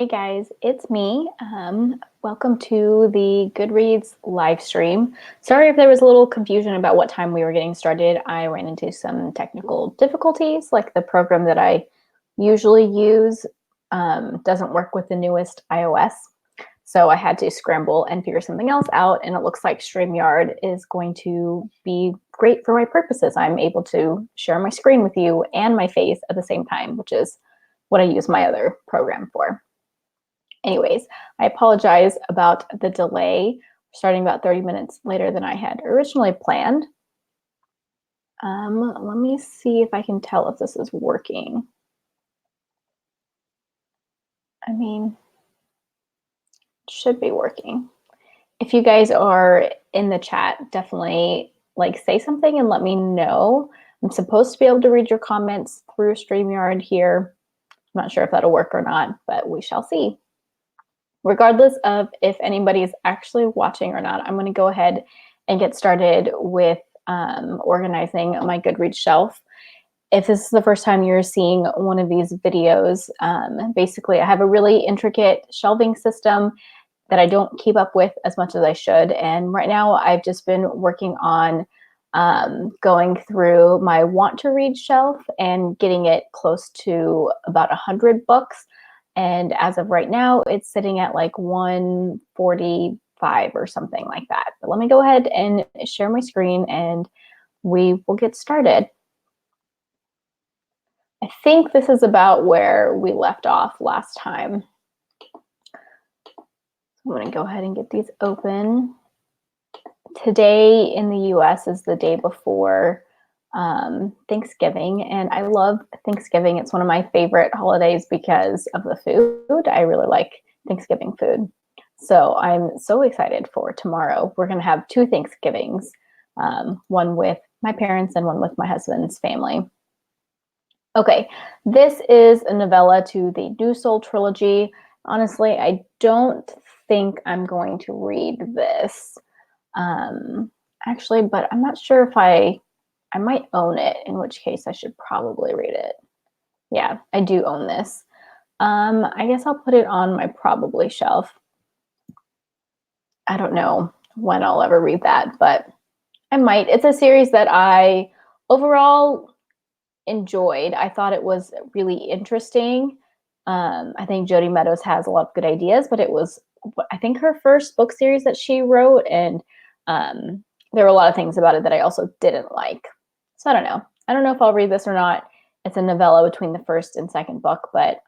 Hey guys, it's me. Welcome to the Goodreads live stream. Sorry if there was a little confusion about what time we were getting started. I ran into some technical difficulties, like the program that I usually use doesn't work with the newest iOS. So I had to scramble and figure something else out, and it looks like StreamYard is going to be great for my purposes. I'm able to share my screen with you and my face at the same time, which is what I use my other program for. Anyways, I apologize about the delay. We're starting about 30 minutes later than I had originally planned. Let me see if I can tell if this is working. I mean, it should be working. If you guys are in the chat, definitely say something and let me know. I'm supposed to be able to read your comments through StreamYard here. I'm not sure if that'll work or not, but we shall see. Regardless of if anybody is actually watching or not, I'm going to go ahead and get started with organizing my Goodreads shelf. If this is the first time you're seeing one of these videos, basically I have a really intricate shelving system that I don't keep up with as much as I should. And right now I've just been working on going through my want to read shelf and getting it close to about 100 books. And as of right now, it's sitting at like 145 or something like that. But let me go ahead and share my screen and we will get started. I think this is about where we left off last time. I'm going to go ahead and get these open. Today in the US is the day before Thanksgiving, and I love Thanksgiving. It's one of my favorite holidays because of the food. I really like Thanksgiving food. So I'm so excited for tomorrow. We're going to have two Thanksgivings, one with my parents and one with my husband's family. Okay, this is a novella to the New Soul trilogy. Honestly, I don't think I'm going to read this. Actually, but I'm not sure if I might own it, in which case I should probably read it. Yeah, I do own this. I guess I'll put it on my probably shelf. I don't know when I'll ever read that, but I might. It's a series that I overall enjoyed. I thought it was really interesting. I think Jodi Meadows has a lot of good ideas, but it was, I think, her first book series that she wrote, and there were a lot of things about it that I also didn't like. So I don't know. I don't know if I'll read this or not. It's a novella between the first and second book, but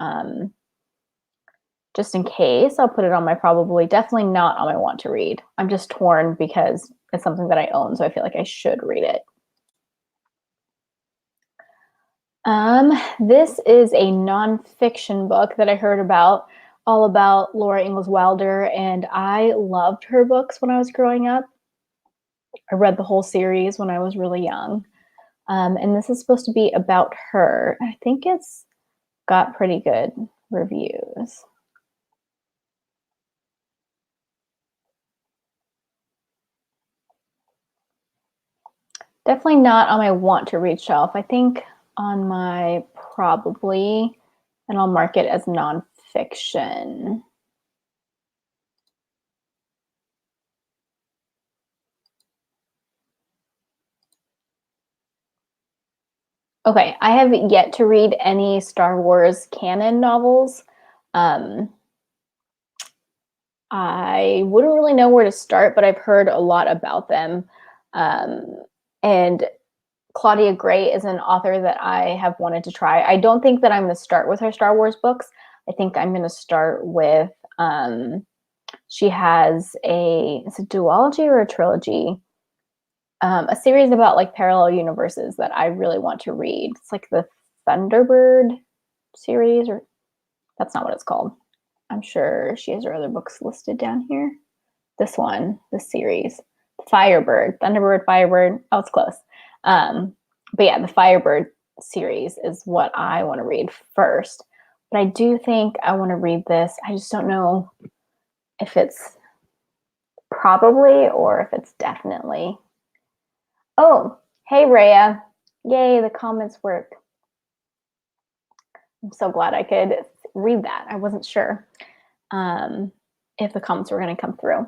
just in case, I'll put it on my probably, definitely not on my want to read. I'm just torn because it's something that I own, so I feel like I should read it. This is a nonfiction book that I heard about, all about Laura Ingalls Wilder, and I loved her books when I was growing up. I read the whole series when I was really young. And this is supposed to be about her. I think it's got pretty good reviews. Definitely not on my want to read shelf. I think on my probably, and I'll mark it as nonfiction. Okay, I have yet to read any Star Wars canon novels. I wouldn't really know where to start, but I've heard a lot about them. And Claudia Gray is an author that I have wanted to try. I don't think that I'm going to start with her Star Wars books. I think I'm going to start with, she has it's a duology or a trilogy, a series about like parallel universes that I really want to read. It's like the Thunderbird series, or that's not what it's called. I'm sure she has her other books listed down here. This one, this series, Firebird, Thunderbird, Firebird. Oh, it's close. But yeah, the Firebird series is what I want to read first. But I do think I want to read this. I just don't know if it's probably or if it's definitely. Oh, hey, Rhea. Yay, the comments work. I'm so glad I could read that. I wasn't sure if the comments were going to come through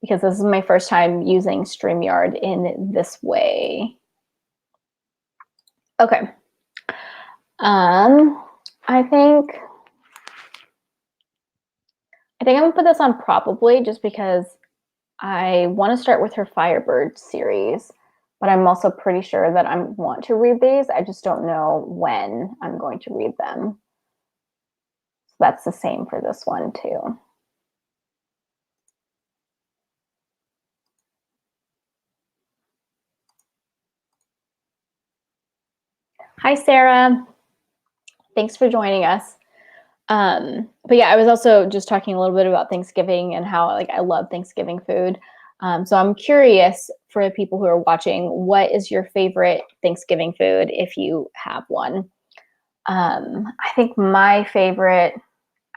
because this is my first time using StreamYard in this way. Okay. I think I'm gonna put this on probably just because I want to start with her Firebird series, but I'm also pretty sure that I want to read these. I just don't know when I'm going to read them. So that's the same for this one too. Hi, Sarah. Thanks for joining us. But yeah, I was also just talking a little bit about Thanksgiving and how like I love Thanksgiving food. So I'm curious for the people who are watching, what is your favorite Thanksgiving food if you have one? I think my favorite,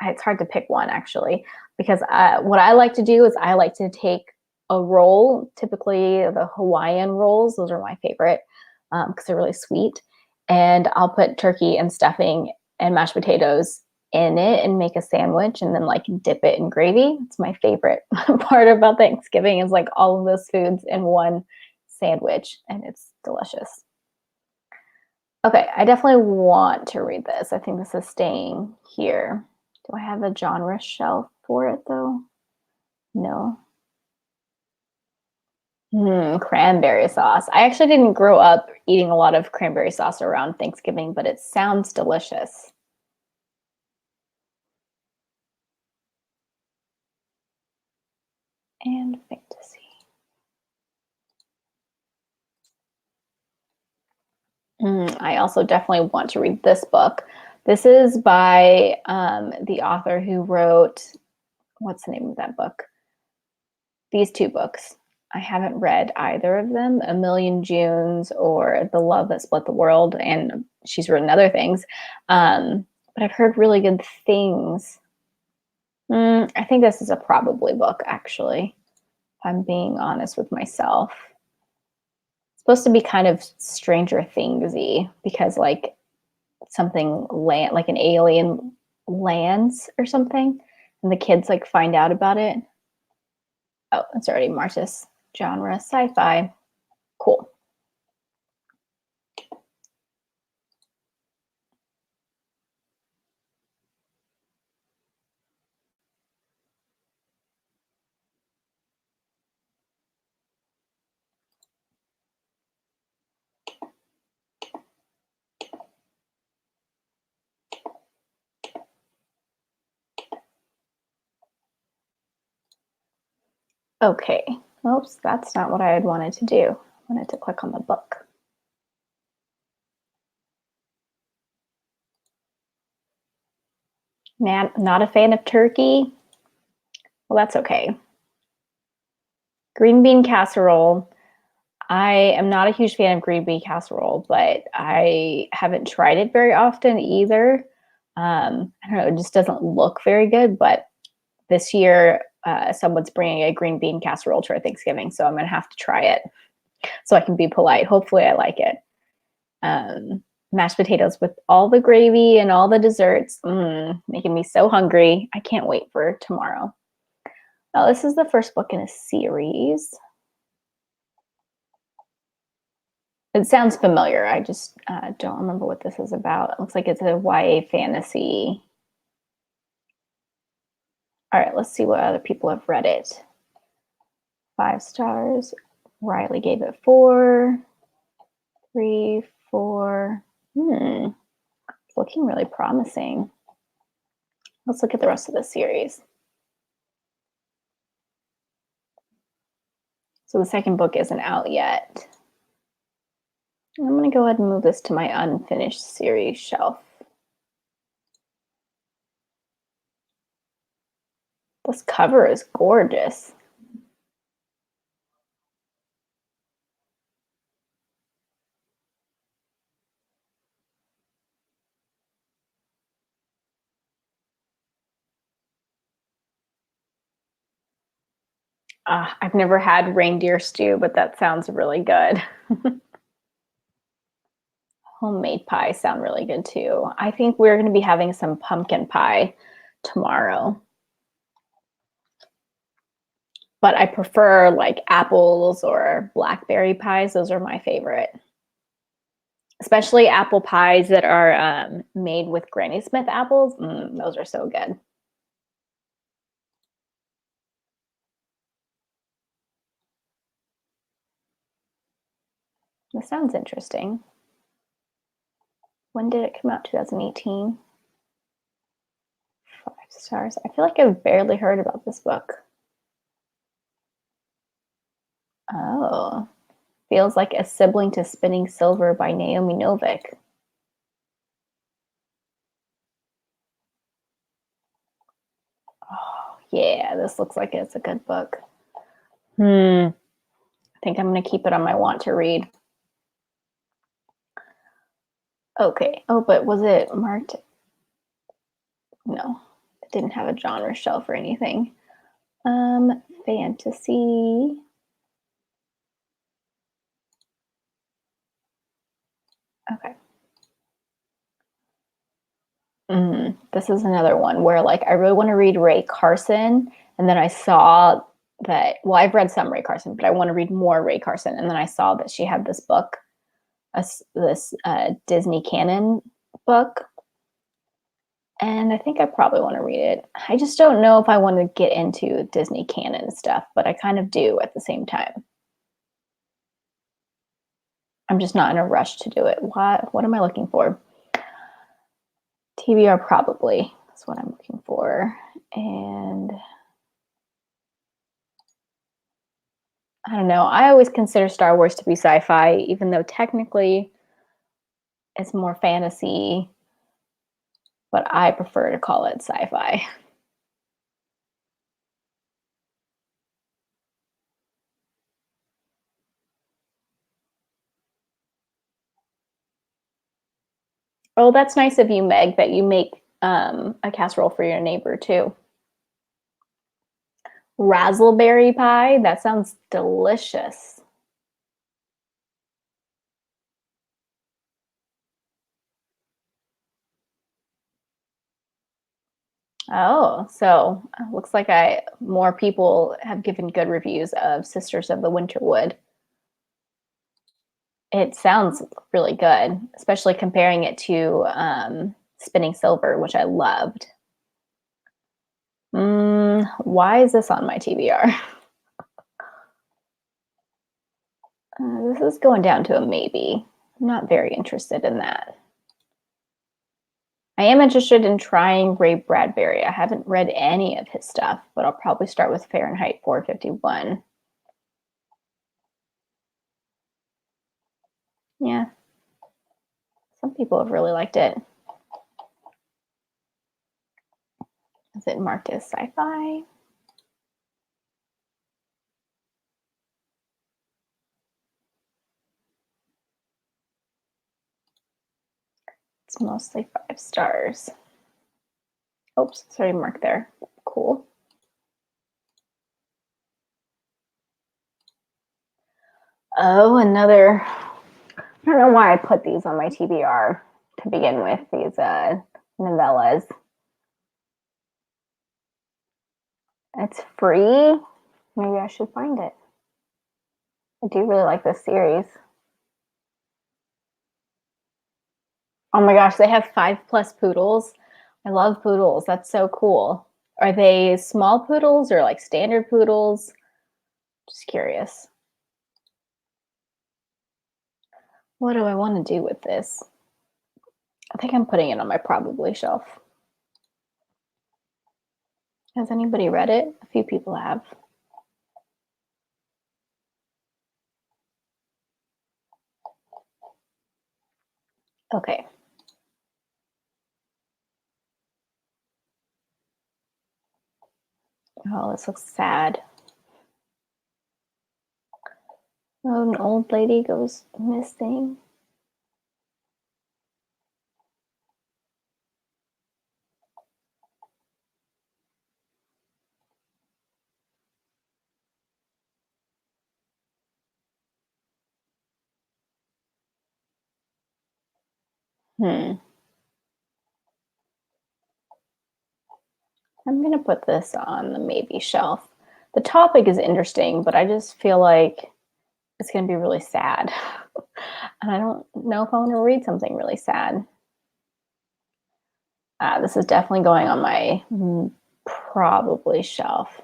it's hard to pick one actually, because what I like to do is I like to take a roll, typically the Hawaiian rolls, those are my favorite because they're really sweet. And I'll put turkey and stuffing and mashed potatoes in it and make a sandwich and then like dip it in gravy. It's my favorite part about Thanksgiving is like all of those foods in one sandwich and it's delicious. Okay, I definitely want to read this. I think this is staying here. Do I have a genre shelf for it though? No. Cranberry sauce. I actually didn't grow up eating a lot of cranberry sauce around Thanksgiving, but it sounds delicious. And fantasy. I also definitely want to read this book. This is by the author who wrote, what's the name of that book? These two books. I haven't read either of them, A Million Junes or The Love That Split the World, and she's written other things. But I've heard really good things. I think this is a probably book, actually, if I'm being honest with myself. It's supposed to be kind of Stranger Things-y because like something land like an alien lands or something, and the kids like find out about it. Oh, it's already Martis genre sci-fi. Cool. Okay. Oops, that's not what I had wanted to do. I wanted to click on the book. Man, not a fan of turkey. Well, that's okay. Green bean casserole. I am not a huge fan of green bean casserole, but I haven't tried it very often either. I don't know, it just doesn't look very good, but this year someone's bringing a green bean casserole to our Thanksgiving, so I'm gonna have to try it so I can be polite. Hopefully I like it. Mashed potatoes with all the gravy and all the desserts, making me so hungry. I can't wait for tomorrow. Now, this is the first book in a series. It sounds familiar. I just don't remember what this is about. It looks like it's a YA fantasy. All right, let's see what other people have read it. 5 stars. Riley gave it 4, 3, 4. It's looking really promising. Let's look at the rest of the series. So the second book isn't out yet. I'm going to go ahead and move this to my unfinished series shelf. This cover is gorgeous. I've never had reindeer stew, but that sounds really good. Homemade pies sound really good too. I think we're going to be having some pumpkin pie tomorrow. But I prefer like apples or blackberry pies. Those are my favorite. Especially apple pies that are made with Granny Smith apples. Those are so good. This sounds interesting. When did it come out? 2018? 5 stars. I feel like I've barely heard about this book. Oh. Feels like a sibling to Spinning Silver by Naomi Novik. Oh, yeah, this looks like it's a good book. I think I'm going to keep it on my want to read. Okay. Oh, but was it marked? No, it didn't have a genre shelf or anything. Fantasy. Okay. This is another one where like I really want to read Ray Carson, and then I saw that, well, I've read some Ray Carson, but I want to read more Ray Carson, and then I saw that she had this book, this Disney canon book, and I think I probably want to read it. I just don't know if I want to get into Disney canon stuff, but I kind of do at the same time. I'm just not in a rush to do it. What am I looking for? TBR probably. That's what I'm looking for. And I don't know. I always consider Star Wars to be sci-fi, even though technically it's more fantasy, but I prefer to call it sci-fi. Oh, that's nice of you, Meg, that you make a casserole for your neighbor too. Razzleberry pie? That sounds delicious. Oh, so looks like more people have given good reviews of Sisters of the Winterwood. It sounds really good, especially comparing it to Spinning Silver, which I loved. Why is this on my TBR? This is going down to a maybe. I'm not very interested in that. I am interested in trying Ray Bradbury. I haven't read any of his stuff, but I'll probably start with Fahrenheit 451. Yeah, some people have really liked it. Is it marked as sci-fi? It's mostly 5 stars. Oops, sorry, mark there. Cool. Oh, another. I don't know why I put these on my TBR to begin with, these novellas. It's free. Maybe I should find it. I do really like this series. Oh my gosh, they have 5+ poodles. I love poodles. That's so cool. Are they small poodles or like standard poodles? Just curious. What do I want to do with this? I think I'm putting it on my probably shelf. Has anybody read it? A few people have. Okay. Oh, this looks sad. Oh, an old lady goes missing. I'm going to put this on the maybe shelf. The topic is interesting, but I just feel like it's going to be really sad. And I don't know if I want to read something really sad. This is definitely going on my probably shelf.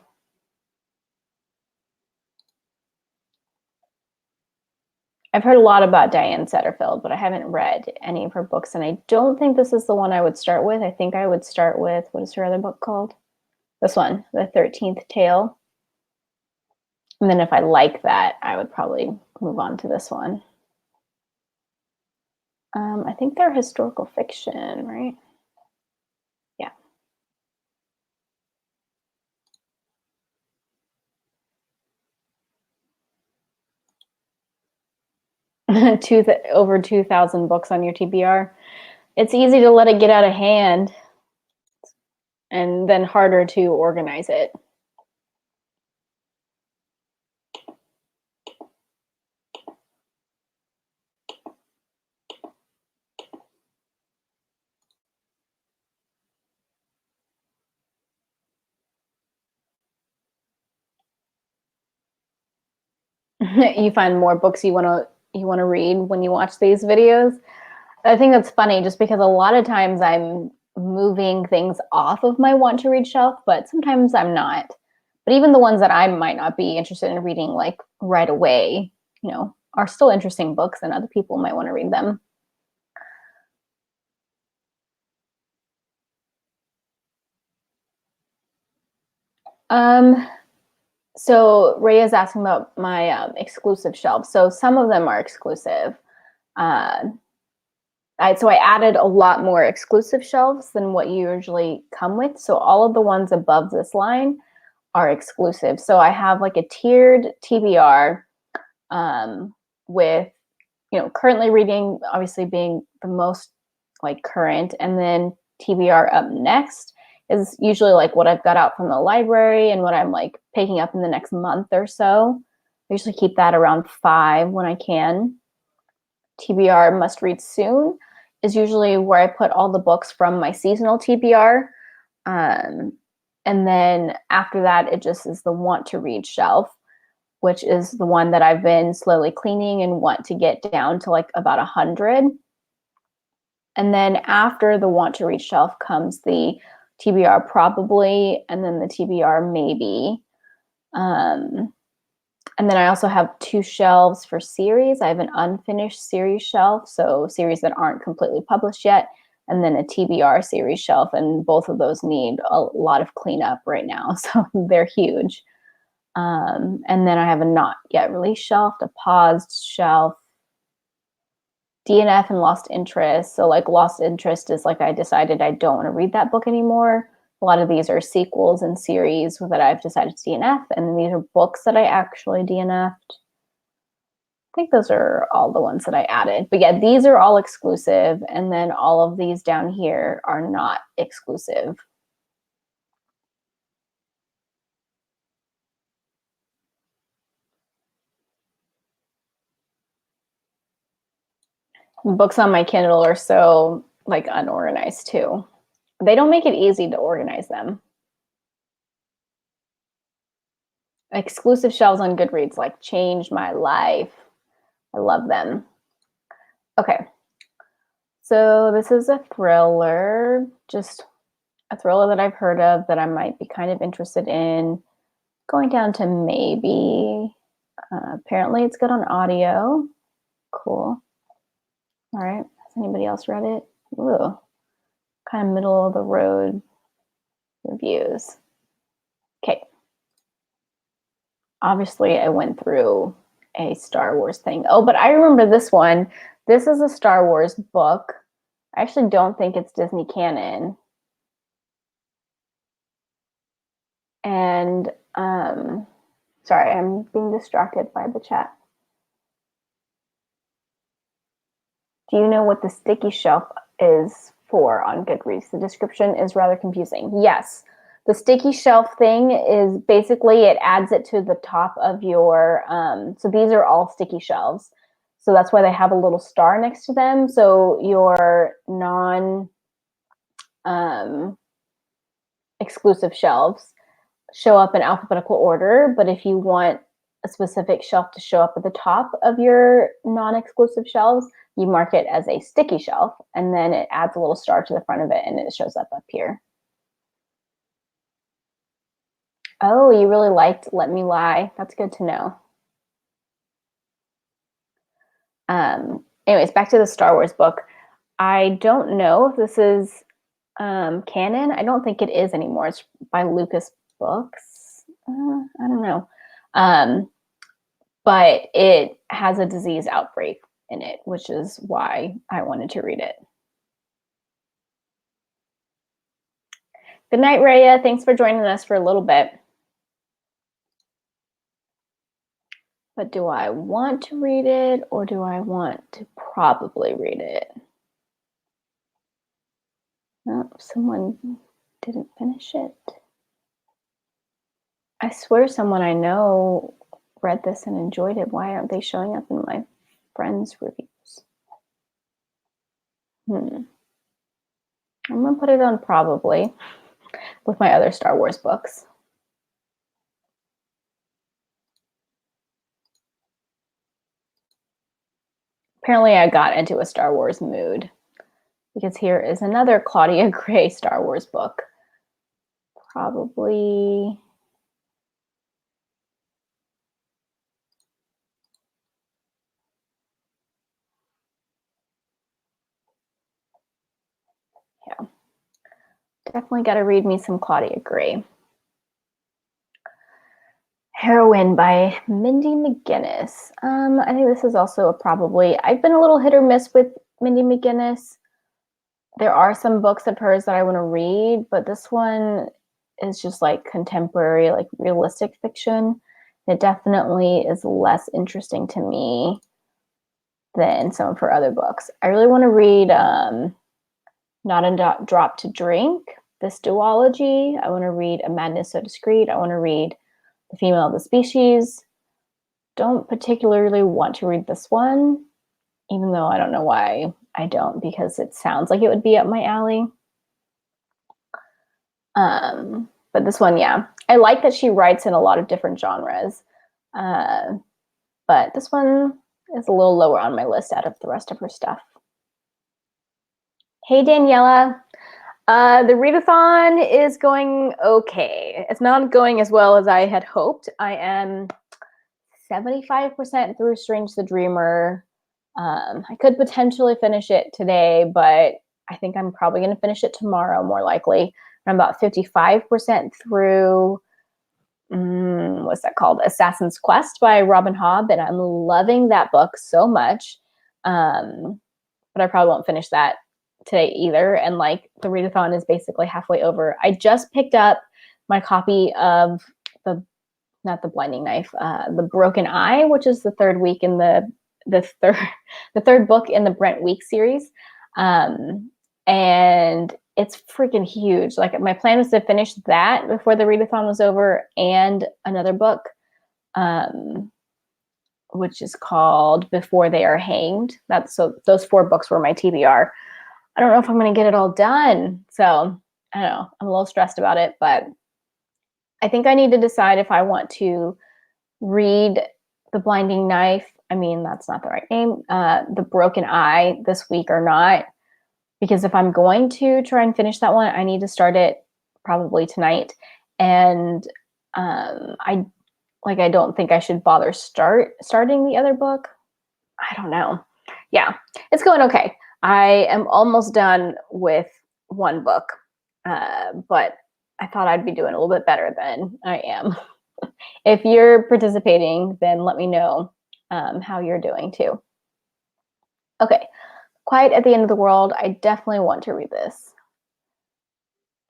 I've heard a lot about Diane Setterfield, but I haven't read any of her books, and I don't think this is the one I would start with. I think I would start with, what is her other book called? This one, The 13th Tale. And then if I like that, I would probably move on to this one. I think they're historical fiction, right? Yeah. Over 2,000 books on your TBR. It's easy to let it get out of hand and then harder to organize it. You find more books you want to read when you watch these videos. I think that's funny just because a lot of times I'm moving things off of my want to read shelf, but sometimes I'm not. But even the ones that I might not be interested in reading like right away, are still interesting books and other people might want to read them. So Ray is asking about my exclusive shelves. So some of them are exclusive. So I added a lot more exclusive shelves than what you usually come with. So all of the ones above this line are exclusive. So I have like a tiered TBR with, currently reading obviously being the most like current, and then TBR up next is usually like what I've got out from the library and what I'm like picking up in the next month or so. I usually keep that around 5 when I can. TBR must read soon is usually where I put all the books from my seasonal TBR. And then after that, it just is the want to read shelf, which is the one that I've been slowly cleaning and want to get down to like about 100. And then after the want to read shelf comes the TBR probably, and then the TBR maybe. And then I also have 2 shelves for series. I have an unfinished series shelf, so series that aren't completely published yet, and then a TBR series shelf, and both of those need a lot of cleanup right now, so they're huge. And then I have a not yet released shelf, a paused shelf, DNF and lost interest. So like lost interest is like I decided I don't want to read that book anymore. A lot of these are sequels and series that I've decided to DNF, and then these are books that I actually DNF'd. I think those are all the ones that I added. But yeah, these are all exclusive, and then all of these down here are not exclusive. Books on my Kindle are so like unorganized too. They don't make it easy to organize them. Exclusive shelves on Goodreads like changed my life. I love them. Okay. So this is a thriller, just a thriller that I've heard of that I might be kind of interested in. Going down to maybe. Apparently it's good on audio. Cool. All right. Has anybody else read it? Ooh. Kind of middle of the road reviews. Okay. Obviously I went through a Star Wars thing. Oh, but I remember this one. This is a Star Wars book. I actually don't think it's Disney canon. And sorry, I'm being distracted by the chat. Do you know what the sticky shelf is for on Goodreads? The description is rather confusing. Yes, the sticky shelf thing is basically it adds it to the top of your, so these are all sticky shelves. So that's why they have a little star next to them. So your non exclusive shelves show up in alphabetical order, but if you want a specific shelf to show up at the top of your non-exclusive shelves, you mark it as a sticky shelf, and then it adds a little star to the front of it, and it shows up here. Oh, you really liked Let Me Lie. That's good to know. Anyways, back to the Star Wars book. I don't know if this is canon. I don't think it is anymore. It's by Lucas Books. I don't know. But it has a disease outbreak in it, which is why I wanted to read it. Good night, Raya. Thanks for joining us for a little bit. But do I want to read it, or do I want to probably read it? Oh, someone didn't finish it. I swear someone I know read this and enjoyed it. Why aren't they showing up in my friends' reviews? I'm gonna put it on probably with my other Star Wars books. Apparently I got into a Star Wars mood because here is another Claudia Gray Star Wars book. Probably yeah. Definitely got to read me some Claudia Gray. Heroine by Mindy McGinnis. I think this is also a probably. I've been a little hit or miss with Mindy McGinnis. There are some books of hers that I want to read, but this one is just like contemporary, like realistic fiction. It definitely is less interesting to me than some of her other books. I really want to read Not a Drop to Drink, this duology. I want to read A Madness So Discreet. I want to read The Female of the Species. Don't particularly want to read this one, even though I don't know why I don't, because it sounds like it would be up my alley. But this one, yeah. I like that she writes in a lot of different genres. But this one is a little lower on my list out of the rest of her stuff. Hey, Daniela. The readathon is going okay. It's not going as well as I had hoped. I am 75% through Strange the Dreamer. I could potentially finish it today, but I think I'm probably going to finish it tomorrow, more likely. I'm about 55% through, what's that called? Assassin's Quest by Robin Hobb, and I'm loving that book so much. But I probably won't finish that today either. And like the readathon is basically halfway over. I just picked up my copy of not the Blinding Knife, The Broken Eye, which is the third week in the third book in the Brent Weeks series. And it's freaking huge. Like my plan was to finish that before the readathon was over, and another book, which is called Before They Are Hanged. So those 4 books were my TBR. I don't know if I'm going to get it all done. So I don't know. I'm a little stressed about it, but I think I need to decide if I want to read The Blinding Knife. I mean, that's not the right name. The Broken Eye this week or not. Because if I'm going to try and finish that one, I need to start it probably tonight. And I don't think I should bother starting the other book. I don't know. Yeah, it's going okay. I am almost done with one book, but I thought I'd be doing a little bit better than I am. If you're participating, then let me know how you're doing too. Okay, Quiet at the End of the World. I definitely want to read this.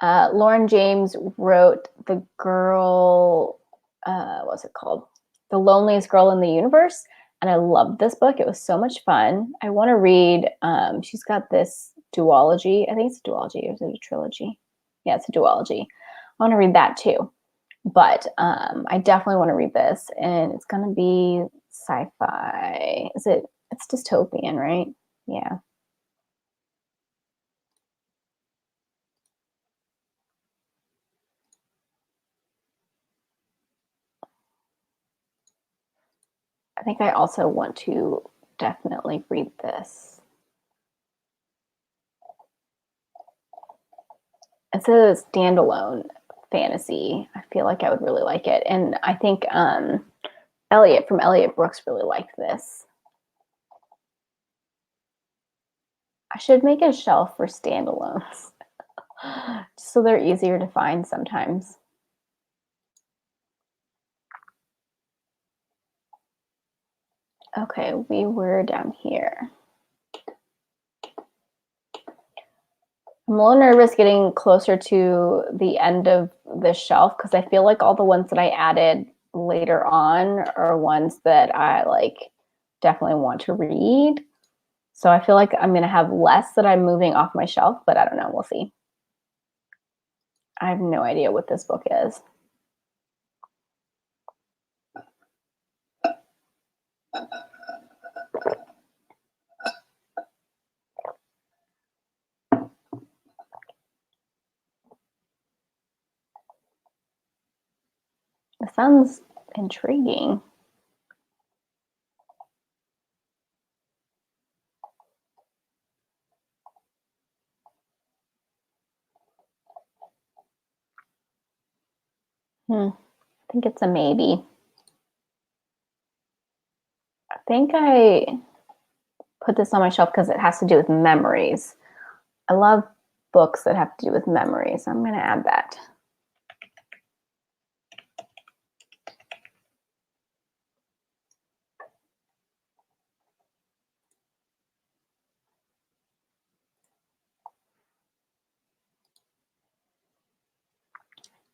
Lauren James wrote The Girl, what's it called? The Loneliest Girl in the Universe. And I loved this book. It was so much fun. I want to read, she's got this duology. I think it's a duology, or is it a trilogy? Yeah, it's a duology. I want to read that too. But I definitely want to read this. And it's going to be sci-fi. Is It's dystopian, right? Yeah. I think I also want to definitely read this. It's a standalone fantasy. I feel like I would really like it. And I think Elliot from Elliot Brooks really liked this. I should make a shelf for standalones so they're easier to find sometimes. Okay, we were down here. I'm a little nervous getting closer to the end of the shelf because I feel like all the ones that I added later on are ones that I like definitely want to read. So I feel like I'm going to have less that I'm moving off my shelf, but I don't know. We'll see. I have no idea what this book is. It sounds intriguing. I think it's a maybe. I think I put this on my shelf because it has to do with memories. I love books that have to do with memories. I'm going to add that.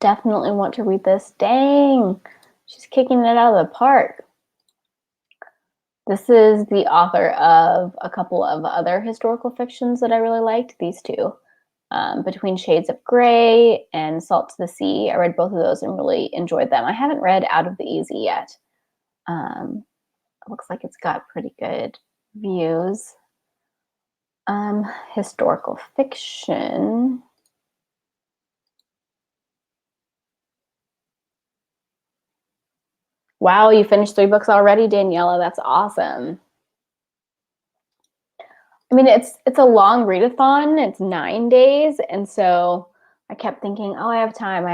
Definitely want to read this. Dang, she's kicking it out of the park. This is the author of a couple of other historical fictions that I really liked, these two. Between Shades of Grey and Salt to the Sea. I read both of those and really enjoyed them. I haven't read Out of the Easy yet. It looks like it's got pretty good views. Historical fiction. Wow, you finished 3 books already, Daniela. That's awesome. I mean, it's a long readathon. It's 9 days, and so I kept thinking, "Oh, I have time,"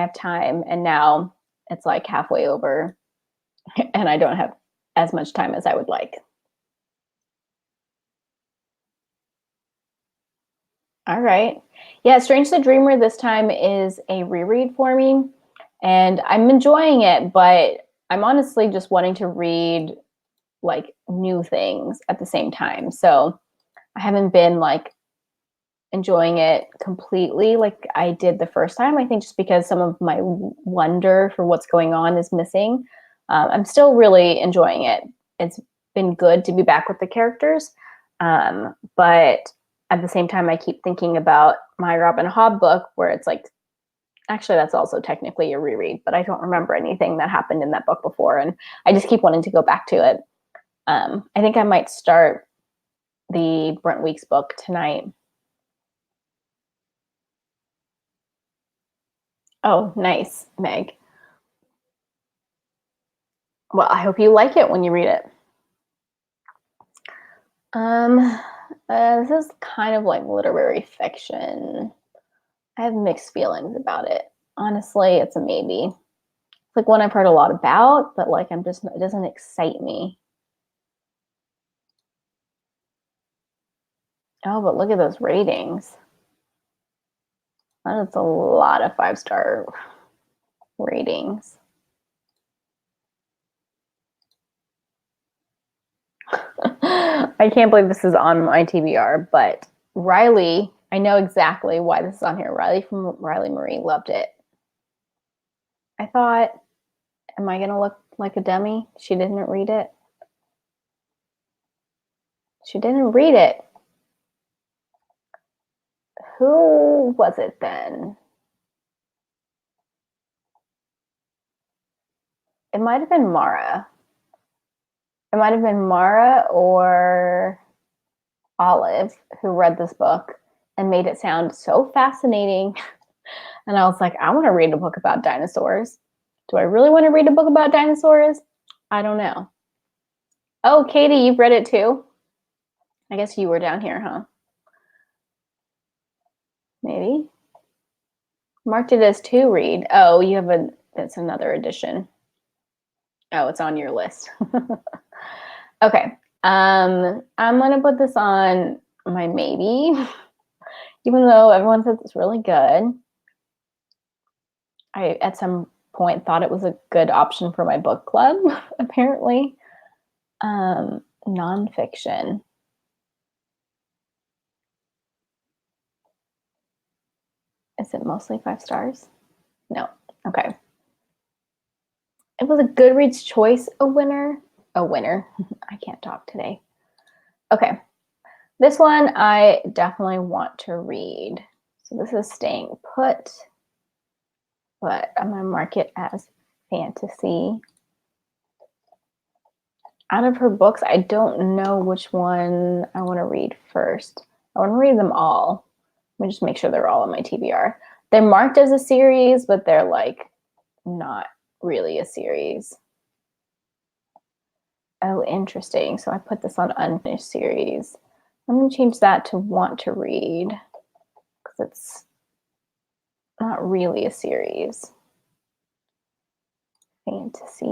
and now it's like halfway over, and I don't have as much time as I would like. All right. Yeah, Strange the Dreamer this time is a reread for me, and I'm enjoying it, but I'm honestly just wanting to read like new things at the same time. So I haven't been like enjoying it completely like I did the first time. I think just because some of my wonder for what's going on is missing. I'm still really enjoying it. It's been good to be back with the characters. But at the same time, I keep thinking about my Robin Hobb book where it's like, actually, that's also technically a reread, but I don't remember anything that happened in that book before. And I just keep wanting to go back to it. I think I might start the Brent Weeks book tonight. Oh, nice, Meg. Well, I hope you like it when you read it. Um, this is kind of like literary fiction. I have mixed feelings about it. Honestly, it's a maybe. It's like one I've heard a lot about, but like it doesn't excite me. Oh, but look at those ratings. That's a lot of 5-star ratings. I can't believe this is on my TBR, but Riley, I know exactly why this is on here. Riley from Riley Marie loved it. I thought, am I going to look like a dummy? She didn't read it. She didn't read it. Who was it then? It might have been Mara. it might have been Mara or Olive who read this book and made it sound so fascinating. And I was like, I want to read a book about dinosaurs. Do I really want to read a book about dinosaurs? I don't know. Oh, Katie, you've read it too? I guess you were down here, huh? Maybe. Marked it as to read. Oh, you have it's another edition. Oh, it's on your list. Okay. I'm gonna put this on my maybe, even though everyone says it's really good. I at some point thought it was a good option for my book club, apparently. Nonfiction. Is it mostly 5 stars? No. Okay. It was a Goodreads choice, a winner. A winner. I can't talk today. Okay. This one I definitely want to read. So this is Staying Put, but I'm going to mark it as fantasy. Out of her books, I don't know which one I want to read first. I want to read them all. Let me just make sure they're all on my TBR. They're marked as a series, but they're like not really a series. Oh, interesting. So I put this on unfinished series. I'm going to change that to want to read because it's not really a series. Fantasy.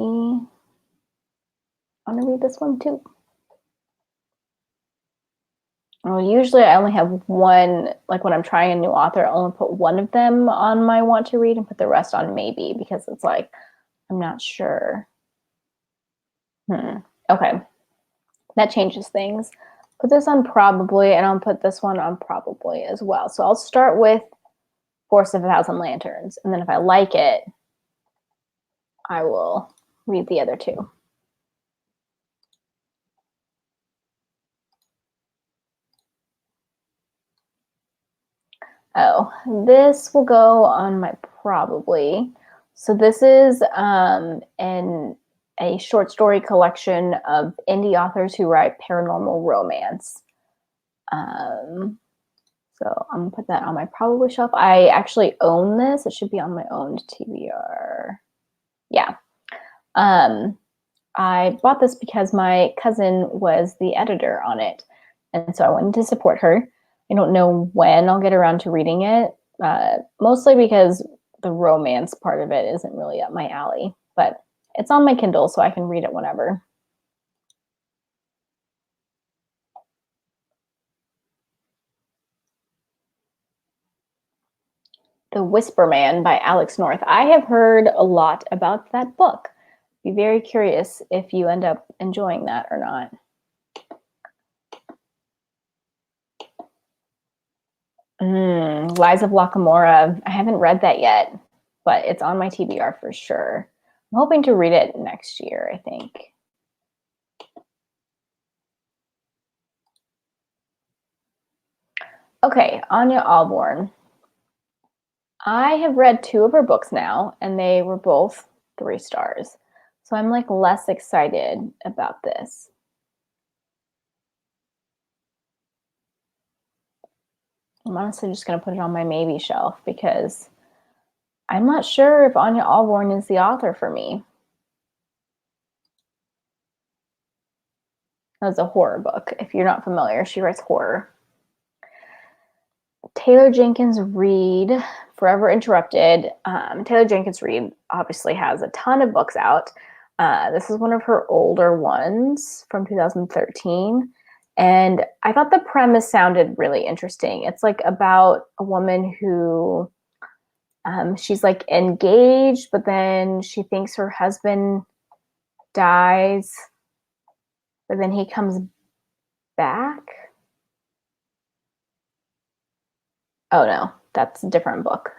I want to read this one too. Well, usually I only have one, like when I'm trying a new author, I only put one of them on my want to read and put the rest on maybe because it's like, I'm not sure. Okay. That changes things. Put this on probably, and I'll put this one on probably as well. So I'll start with Force of a Thousand Lanterns, and then if I like it, I will read the other two. Oh, this will go on my probably. So this is a short story collection of indie authors who write paranormal romance. So I'm gonna put that on my probably shelf. I actually own this. It should be on my owned TBR. Yeah. I bought this because my cousin was the editor on it. And so I wanted to support her. I don't know when I'll get around to reading it, mostly because the romance part of it isn't really up my alley. But it's on my Kindle, so I can read it whenever. The Whisper Man by Alex North. I have heard a lot about that book. Be very curious if you end up enjoying that or not. Lies of Lockamora. I haven't read that yet, but it's on my TBR for sure. I'm hoping to read it next year, I think. Okay, Anya Alborn. I have read 2 of her books now, and they were both 3 stars. So I'm like less excited about this. I'm honestly just going to put it on my maybe shelf because I'm not sure if Anya Alborn is the author for me. That's a horror book. If you're not familiar, she writes horror. Taylor Jenkins Reid, Forever Interrupted. Taylor Jenkins Reid obviously has a ton of books out. This is one of her older ones from 2013. And I thought the premise sounded really interesting. It's like about a woman who she's like engaged, but then she thinks her husband dies, but then he comes back. Oh no, that's a different book.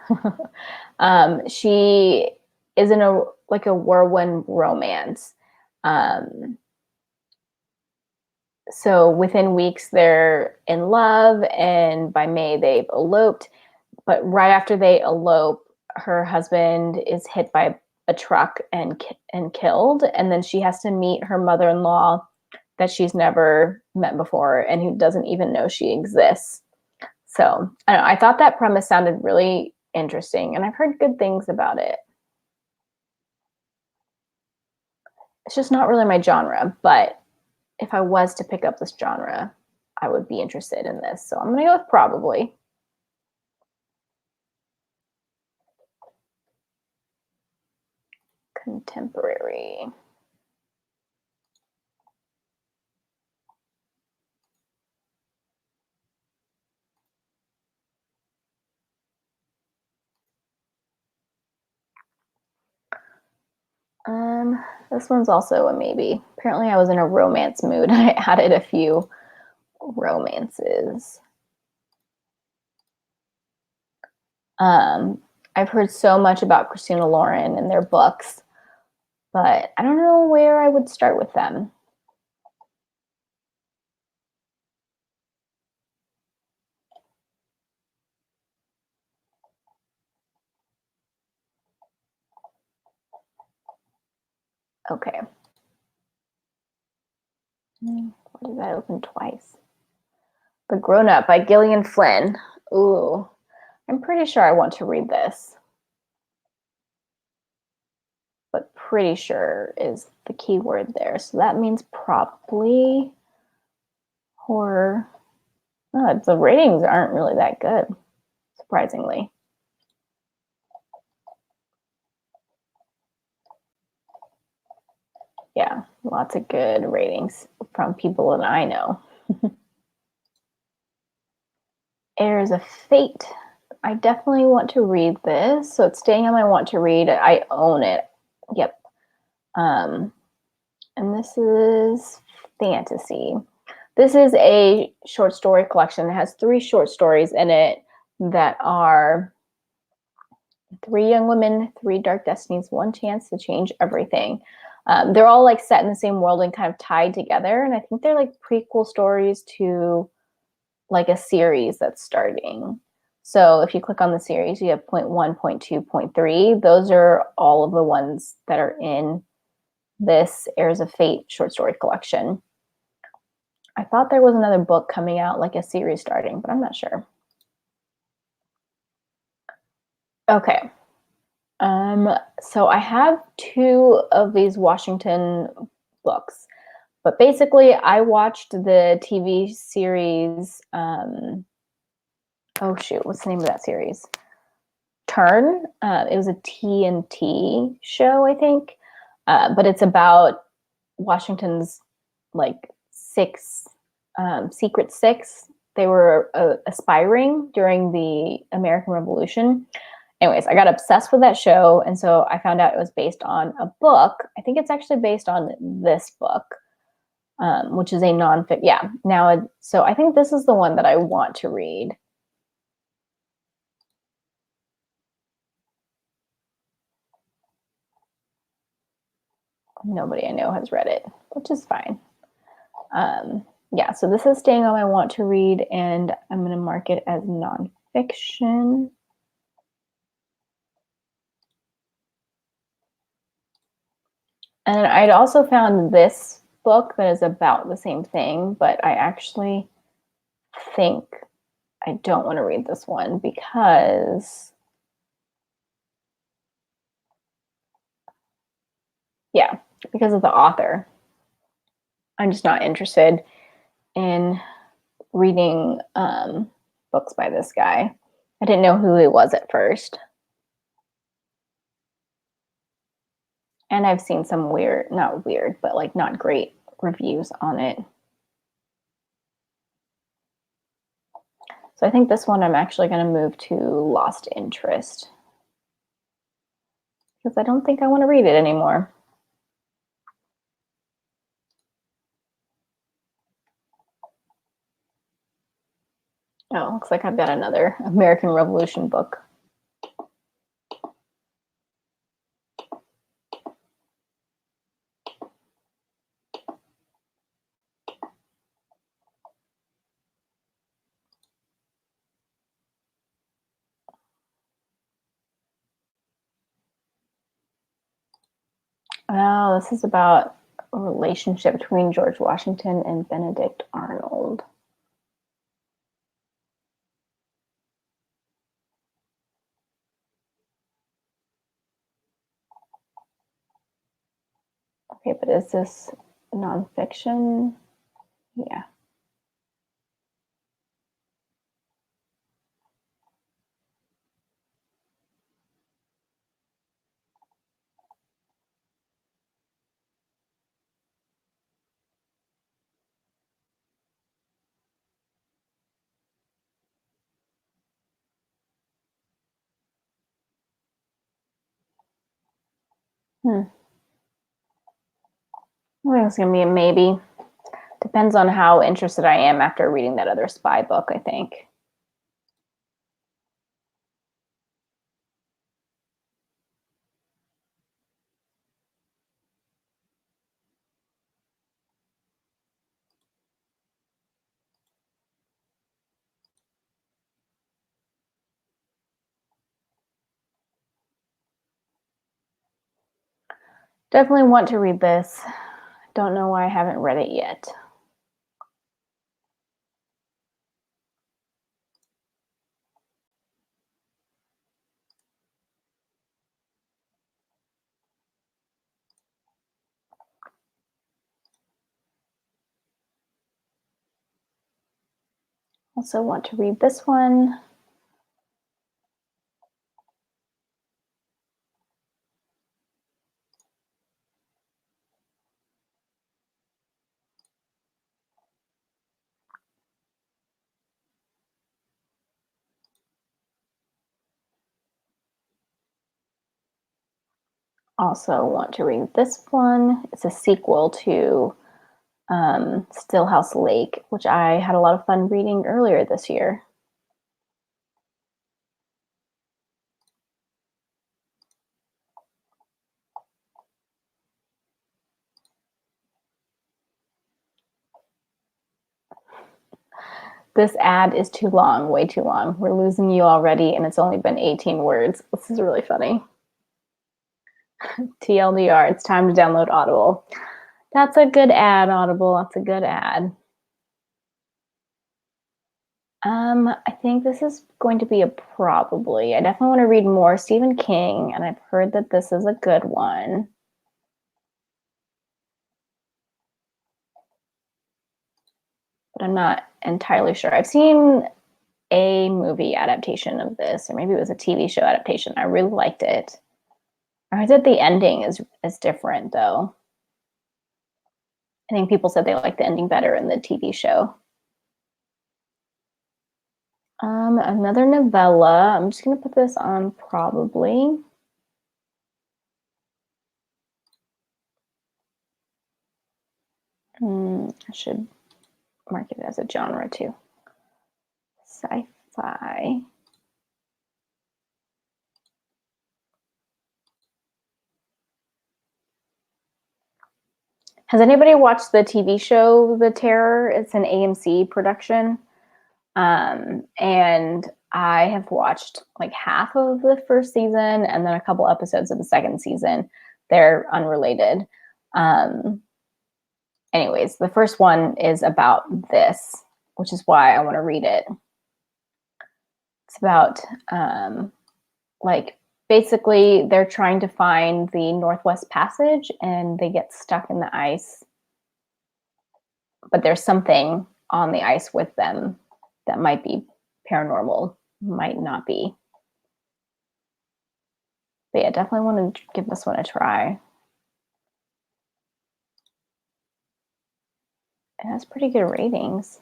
She is in a whirlwind romance. So within weeks they're in love, and by May they've eloped. But right after they elope, her husband is hit by a truck and killed, and then she has to meet her mother-in-law that she's never met before and who doesn't even know she exists. So I don't know, I thought that premise sounded really interesting, and I've heard good things about it. It's just not really my genre, but if I was to pick up this genre, I would be interested in this. So I'm gonna go with probably. Contemporary. This one's also a maybe. Apparently I was in a romance mood. I added a few romances. Um, I've heard so much about Christina Lauren and their books, but I don't know where I would start with them. Okay. Why did that open twice? The Grown Up by Gillian Flynn. Ooh, I'm pretty sure I want to read this. But pretty sure is the key word there. So that means probably horror. Oh, the ratings aren't really that good, surprisingly. Yeah, lots of good ratings from people that I know. Heirs of Fate. I definitely want to read this. So it's staying on my want to read. I own it. Yep. And this is fantasy. This is a short story collection. It has 3 short stories in it that are 3 young women, 3 dark destinies, 1 chance to change everything. They're all like set in the same world and kind of tied together. And I think they're like prequel stories to like a series that's starting. So if you click on the series, you have point 1, point 2, point 3. Those are all of the ones that are in this Heirs of Fate short story collection. I thought there was another book coming out, like a series starting, but I'm not sure. Okay. So I have 2 of these Washington books, but basically I watched the TV series. Oh shoot, what's the name of that series? Turn. It was a TNT show, I think, but it's about Washington's like 6 secret 6. They were aspiring during the American Revolution. Anyways, I got obsessed with that show, and so I found out it was based on a book. I think it's actually based on this book, which is a non-fiction. Yeah. So I think this is the one that I want to read. Nobody I know has read it, which is fine. Yeah, so this is staying on my want to read, and I'm going to mark it as nonfiction. And I'd also found this book that is about the same thing, but I actually think I don't want to read this one because, yeah, because of the author. I'm just not interested in reading books by this guy. I didn't know who he was at first. And I've seen some weird, not weird, but like not great reviews on it. So I think this one I'm actually going to move to Lost Interest because I don't think I want to read it anymore. Oh, looks like I've got another American Revolution book. Oh, this is about a relationship between George Washington and Benedict Arnold. Okay, but is this nonfiction? Yeah. I think it's going to be a maybe. Depends on how interested I am after reading that other spy book, I think. Definitely want to read this. Don't know why I haven't read it yet. Also want to read this one. Also want to read this one. It's a sequel to Stillhouse Lake, which I had a lot of fun reading earlier this year. This ad is too long, way too long. We're losing you already, and it's only been 18 words. This is really funny. TLDR, it's time to download Audible. That's a good ad, Audible. That's a good ad. I think this is going to be a probably. I definitely want to read more Stephen King, and I've heard that this is a good one. But I'm not entirely sure. I've seen a movie adaptation of this, or maybe it was a TV show adaptation. I really liked it. I heard that the ending is different, though. I think people said they liked the ending better in the TV show. Another novella. I'm just gonna put this on probably. I should mark it as a genre too. Sci-fi. Has anybody watched the TV show The Terror? It's an AMC production. And I have watched like half of the first season and then a couple episodes of the second season. They're unrelated. Anyways, the first one is about this, which is why I want to read it. It's about like basically they're trying to find the Northwest Passage and they get stuck in the ice. But there's something on the ice with them that might be paranormal, might not be. But yeah, definitely want to give this one a try. It has pretty good ratings.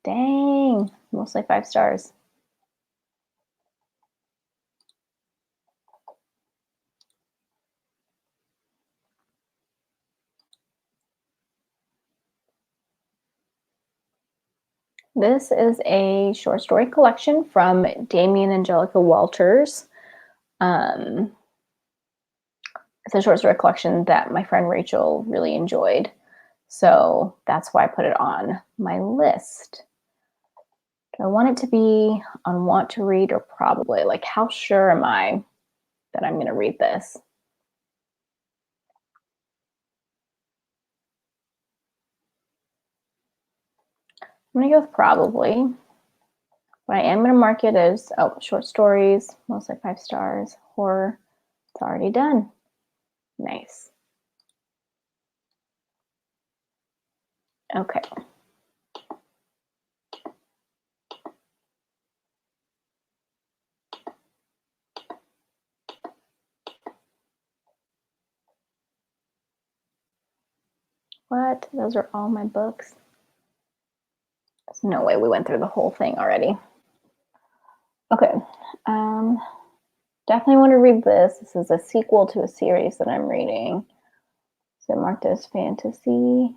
Dang, mostly 5 stars. This is a short story collection from Damien Angelica Walters. It's a short story collection that my friend Rachel really enjoyed. So that's why I put it on my list. Do I want it to be on want to read or probably? Like, how sure am I that I'm going to read this? I'm gonna go with probably. But I am gonna mark it as short stories, mostly 5 stars, horror. It's already done. Nice. Okay. What? Those are all my books? There's no way we went through the whole thing already. Okay. Definitely want to read this. This is a sequel to a series that I'm reading. Is it marked as fantasy?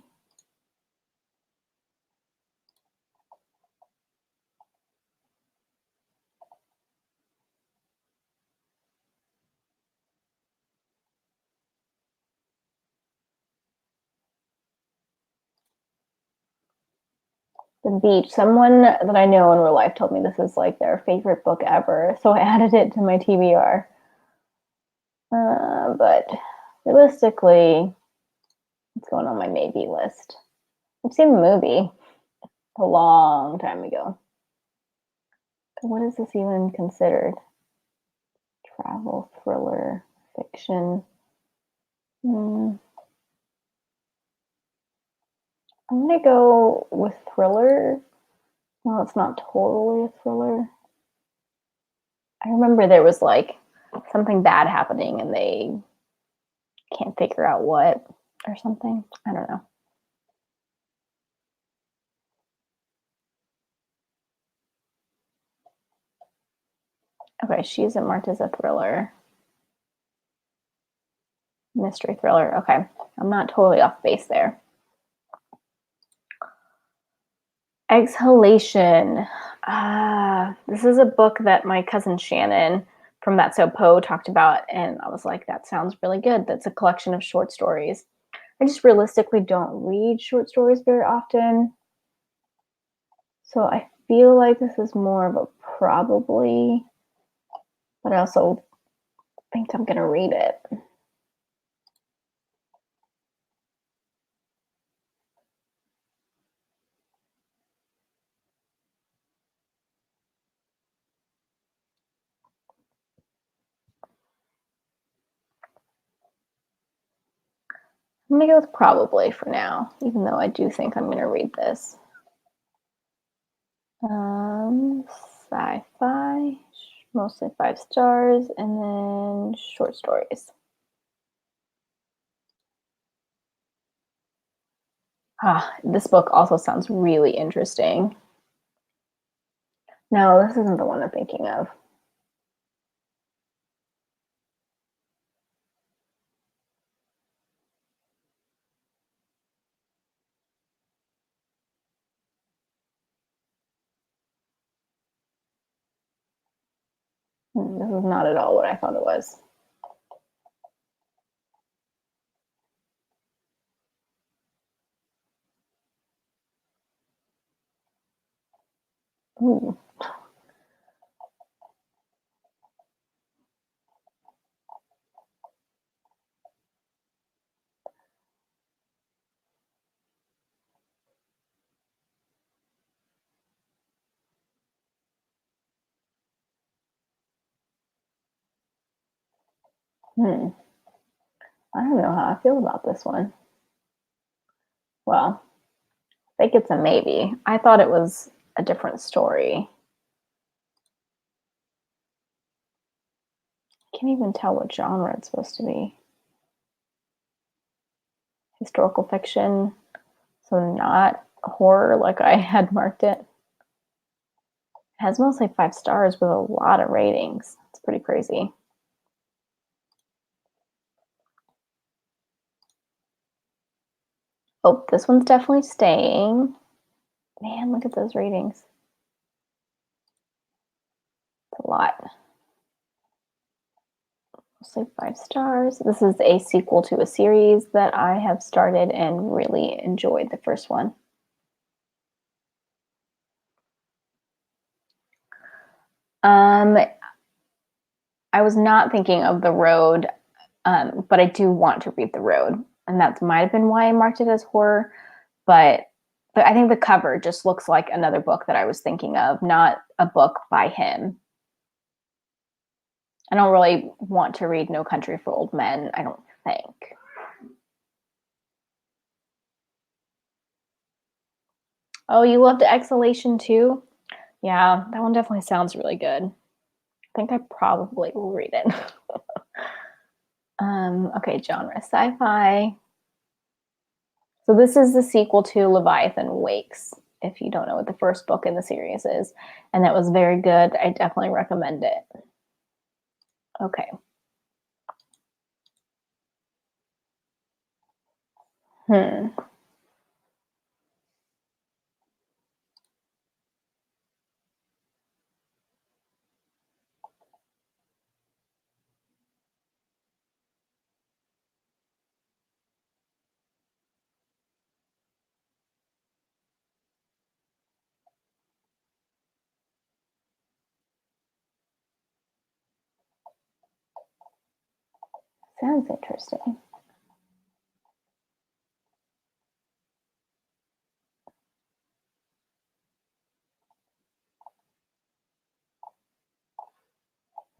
The Beach. Someone that I know in real life told me this is like their favorite book ever, so I added it to my TBR. But realistically, it's going on my maybe list. I've seen the movie a long time ago. What is this even considered? Travel, thriller, fiction. I'm gonna go with thriller. Well, it's not totally a thriller. I remember there was like something bad happening and they can't figure out what or something. I don't know. Okay, she isn't marked as a thriller. Mystery thriller. Okay, I'm not totally off base there. Exhalation. This is a book that my cousin Shannon from That So Poe talked about, and I was like, that sounds really good. That's a collection of short stories. I just realistically don't read short stories very often. So I feel like this is more of a probably, but I also think I'm going to read it. I'm going to go with probably for now, even though I do think I'm going to read this. Sci-fi, mostly 5 stars, and then short stories. This book also sounds really interesting. No, this isn't the one I'm thinking of. This is not at all what I thought it was. Ooh. I don't know how I feel about this one. Well, I think it's a maybe. I thought it was a different story. I can't even tell what genre it's supposed to be. Historical fiction, so not horror like I had marked it. It has mostly 5 stars with a lot of ratings. It's pretty crazy. Oh, this one's definitely staying. Man, look at those ratings. It's a lot. Mostly 5 stars. This is a sequel to a series that I have started and really enjoyed the first one. I was not thinking of The Road, but I do want to read The Road, and that might have been why I marked it as horror. But But I think the cover just looks like another book that I was thinking of, not a book by him. I don't really want to read No Country for Old Men, I don't think. Oh, you loved Exhalation too? Yeah, that one definitely sounds really good. I think I probably will read it. Okay, genre sci-fi. So this is the sequel to Leviathan Wakes, if you don't know what the first book in the series is. And that was very good. I definitely recommend it. Okay. Hmm. Sounds interesting.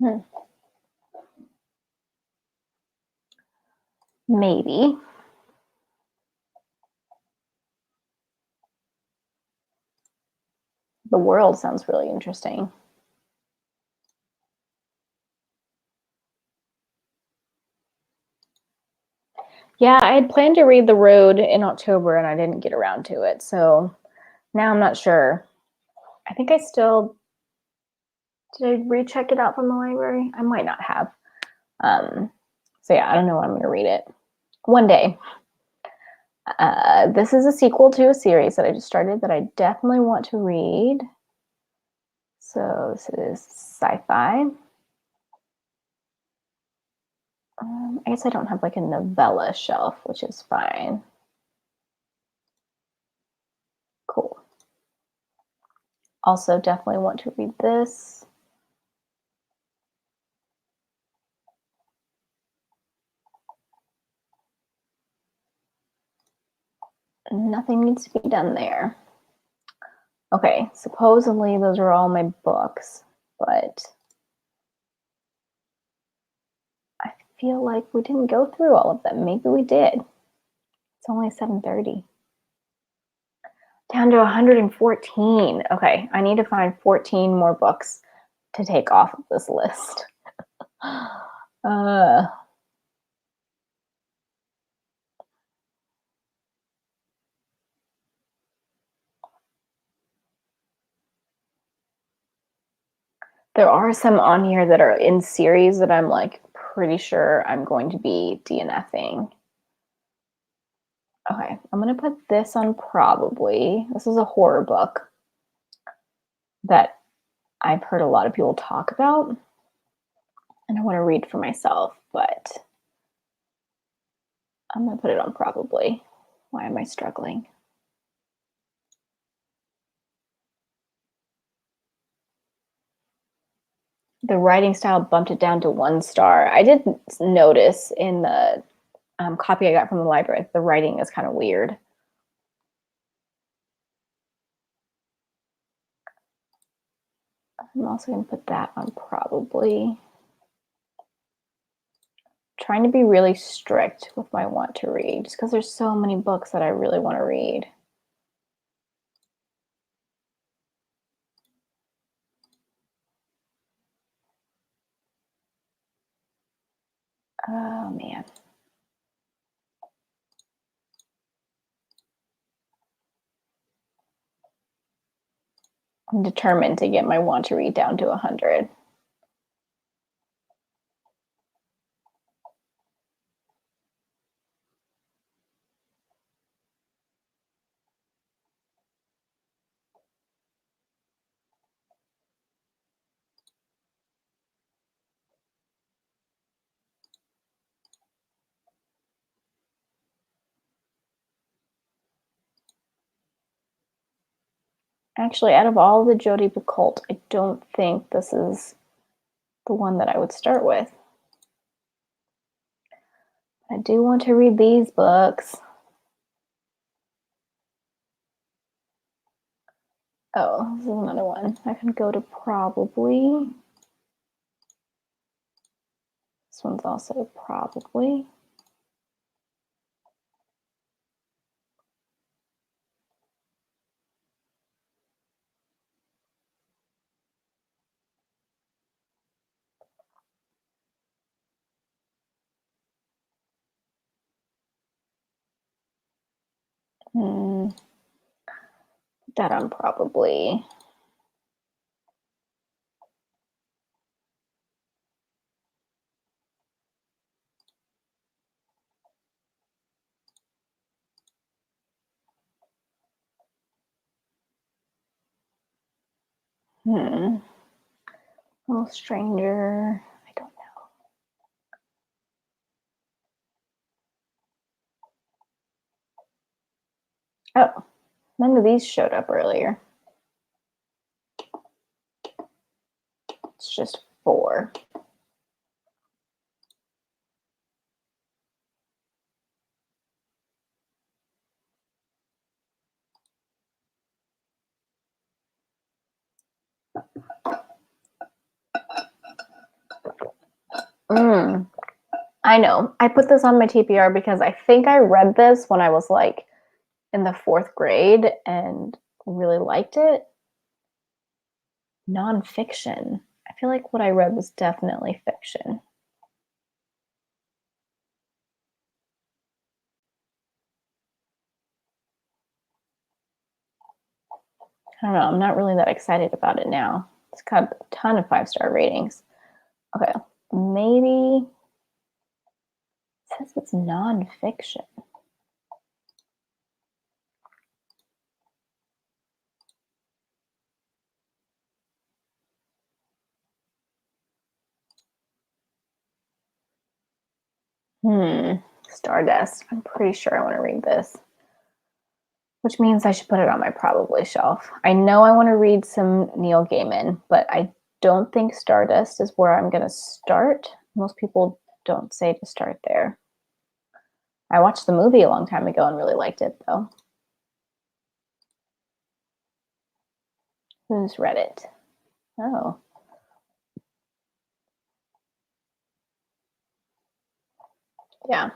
Hmm. Maybe. The World sounds really interesting. Yeah, I had planned to read The Road in October and I didn't get around to it. So now I'm not sure. I think I still did I recheck it out from the library? I might not have. So yeah, I don't know when I'm gonna read it. One day. This is a sequel to a series that I just started that I definitely want to read. So this is sci-fi. I guess I don't have like a novella shelf, which is fine. Cool. Also, definitely want to read this. Nothing needs to be done there. Okay, supposedly those are all my books, but I feel like we didn't go through all of them. Maybe we did. It's only 7:30. Down to 114. Okay, I need to find 14 more books to take off of this list. uh, there are some on here that are in series that I'm like pretty sure I'm going to be DNFing. Okay, I'm gonna put this on probably. This is a horror book that I've heard a lot of people talk about and I want to read for myself, but I'm gonna put it on probably. Why am I struggling? The writing style bumped it down to 1 star. I did notice in the copy I got from the library, the writing is kind of weird. I'm also going to put that on probably. Trying to be really strict with my want to read, just because there's so many books that I really want to read. Oh man. I'm determined to get my want to read down to 100. Actually, out of all the Jodi Picoult, I don't think this is the one that I would start with. I do want to read these books. Oh, this is another one. I can go to probably. This one's also probably. Put that on probably. Little stranger. I don't know. Oh, none of these showed up earlier. It's just 4. I know. I put this on my TPR because I think I read this when I was like in the 4th grade and really liked it. Nonfiction. I feel like what I read was definitely fiction. I don't know. I'm not really that excited about it now. It's got a ton of 5-star ratings. Okay, maybe it says it's nonfiction. Stardust. I'm pretty sure I want to read this, which means I should put it on my probably shelf. I know I want to read some Neil Gaiman, but I don't think Stardust is where I'm going to start. Most people don't say to start there. I watched the movie a long time ago and really liked it, though. Who's read it? Oh. Yeah.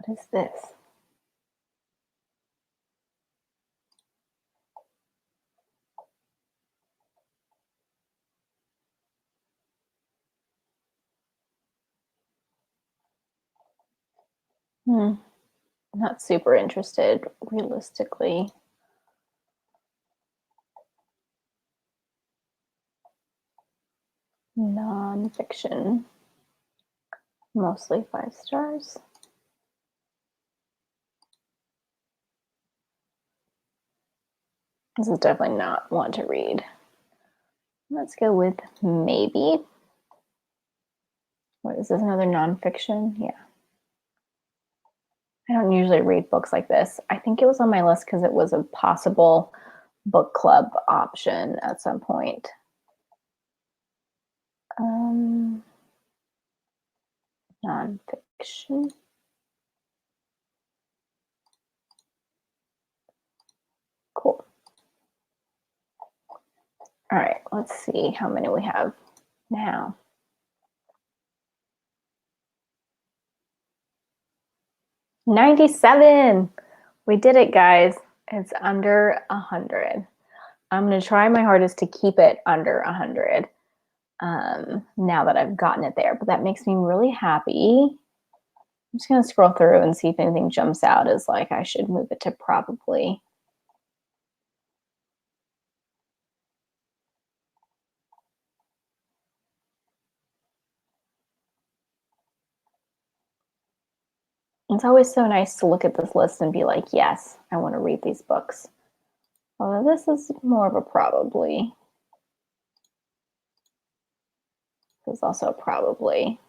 What is this? Not super interested, realistically. Nonfiction. Mostly 5 stars. This is definitely not one to read. Let's go with maybe. What is this? Another nonfiction? Yeah. I don't usually read books like this. I think it was on my list because it was a possible book club option at some point. Nonfiction. Cool. All right, let's see how many we have now. 97. We did it, guys. It's under 100. I'm going to try my hardest to keep it under 100 now that I've gotten it there. But that makes me really happy. I'm just going to scroll through and see if anything jumps out as like I should move it to probably. It's always so nice to look at this list and be like, yes, I want to read these books. Although this is more of a probably. This is also probably.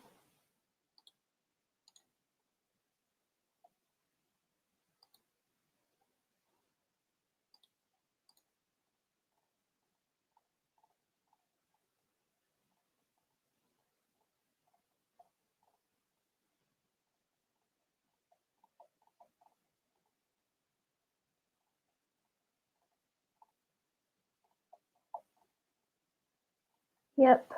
Yep.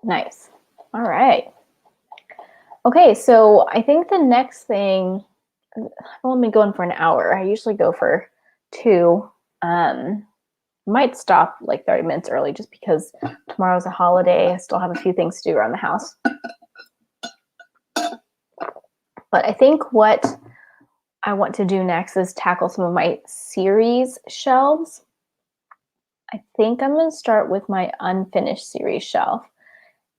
Nice. All right. Okay, so I think the next thing, I've only been going for an hour. I usually go for 2. Might stop like 30 minutes early just because tomorrow's a holiday. I still have a few things to do around the house. But I think what I want to do next is tackle some of my series shelves. I think I'm going to start with my unfinished series shelf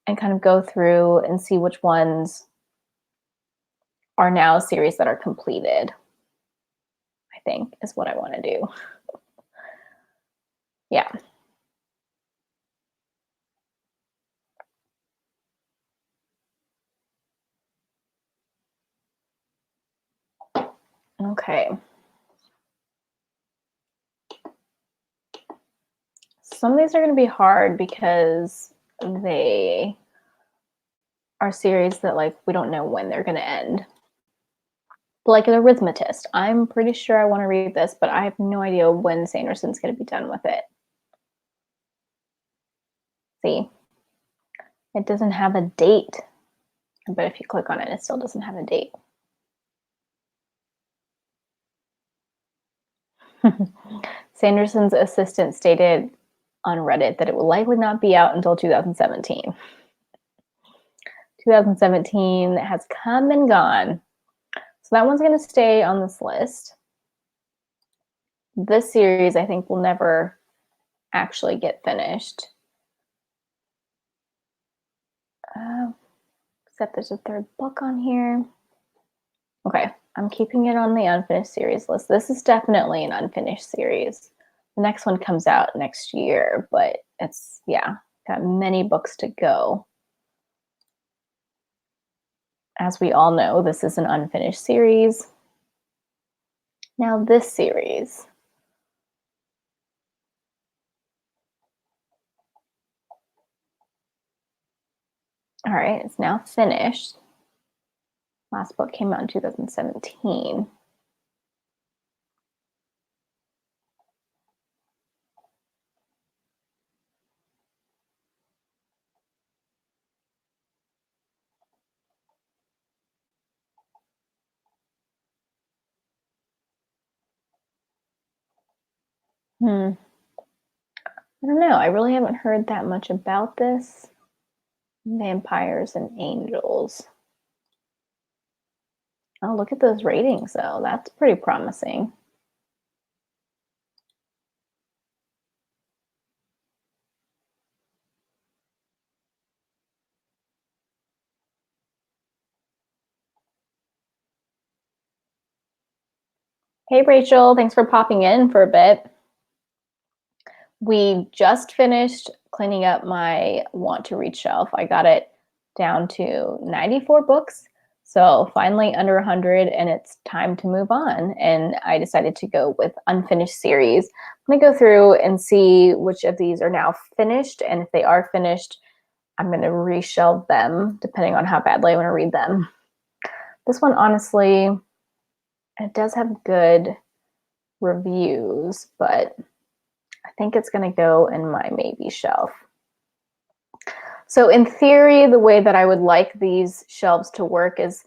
and kind of go through and see which ones are now series that are completed, I think is what I want to do. Yeah. Okay. Some of these are going to be hard because they are series that like we don't know when they're going to end. Like an arithmetist. I'm pretty sure I want to read this, but I have no idea when Sanderson's going to be done with it. See, it doesn't have a date, but if you click on it, it still doesn't have a date. Sanderson's assistant stated on Reddit that it will likely not be out until 2017. 2017 has come and gone. So that one's going to stay on this list. This series, I think, will never actually get finished. Except there's a 3rd book on here. Okay, I'm keeping it on the unfinished series list. This is definitely an unfinished series. The next one comes out next year, but it's, yeah, got many books to go. As we all know, this is an unfinished series. Now this series. All right, it's now finished. Last book came out in 2017. I don't know. I really haven't heard that much about this. Vampires and Angels. Oh, look at those ratings, though. That's pretty promising. Hey, Rachel. Thanks for popping in for a bit. We just finished cleaning up my want to read shelf. I got it down to 94 books. So finally under 100, and it's time to move on. And I decided to go with unfinished series. I'm going to go through and see which of these are now finished. And if they are finished, I'm going to reshelve them depending on how badly I want to read them. This one, honestly, it does have good reviews, but I think it's going to go in my maybe shelf. So in theory, the way that I would like these shelves to work is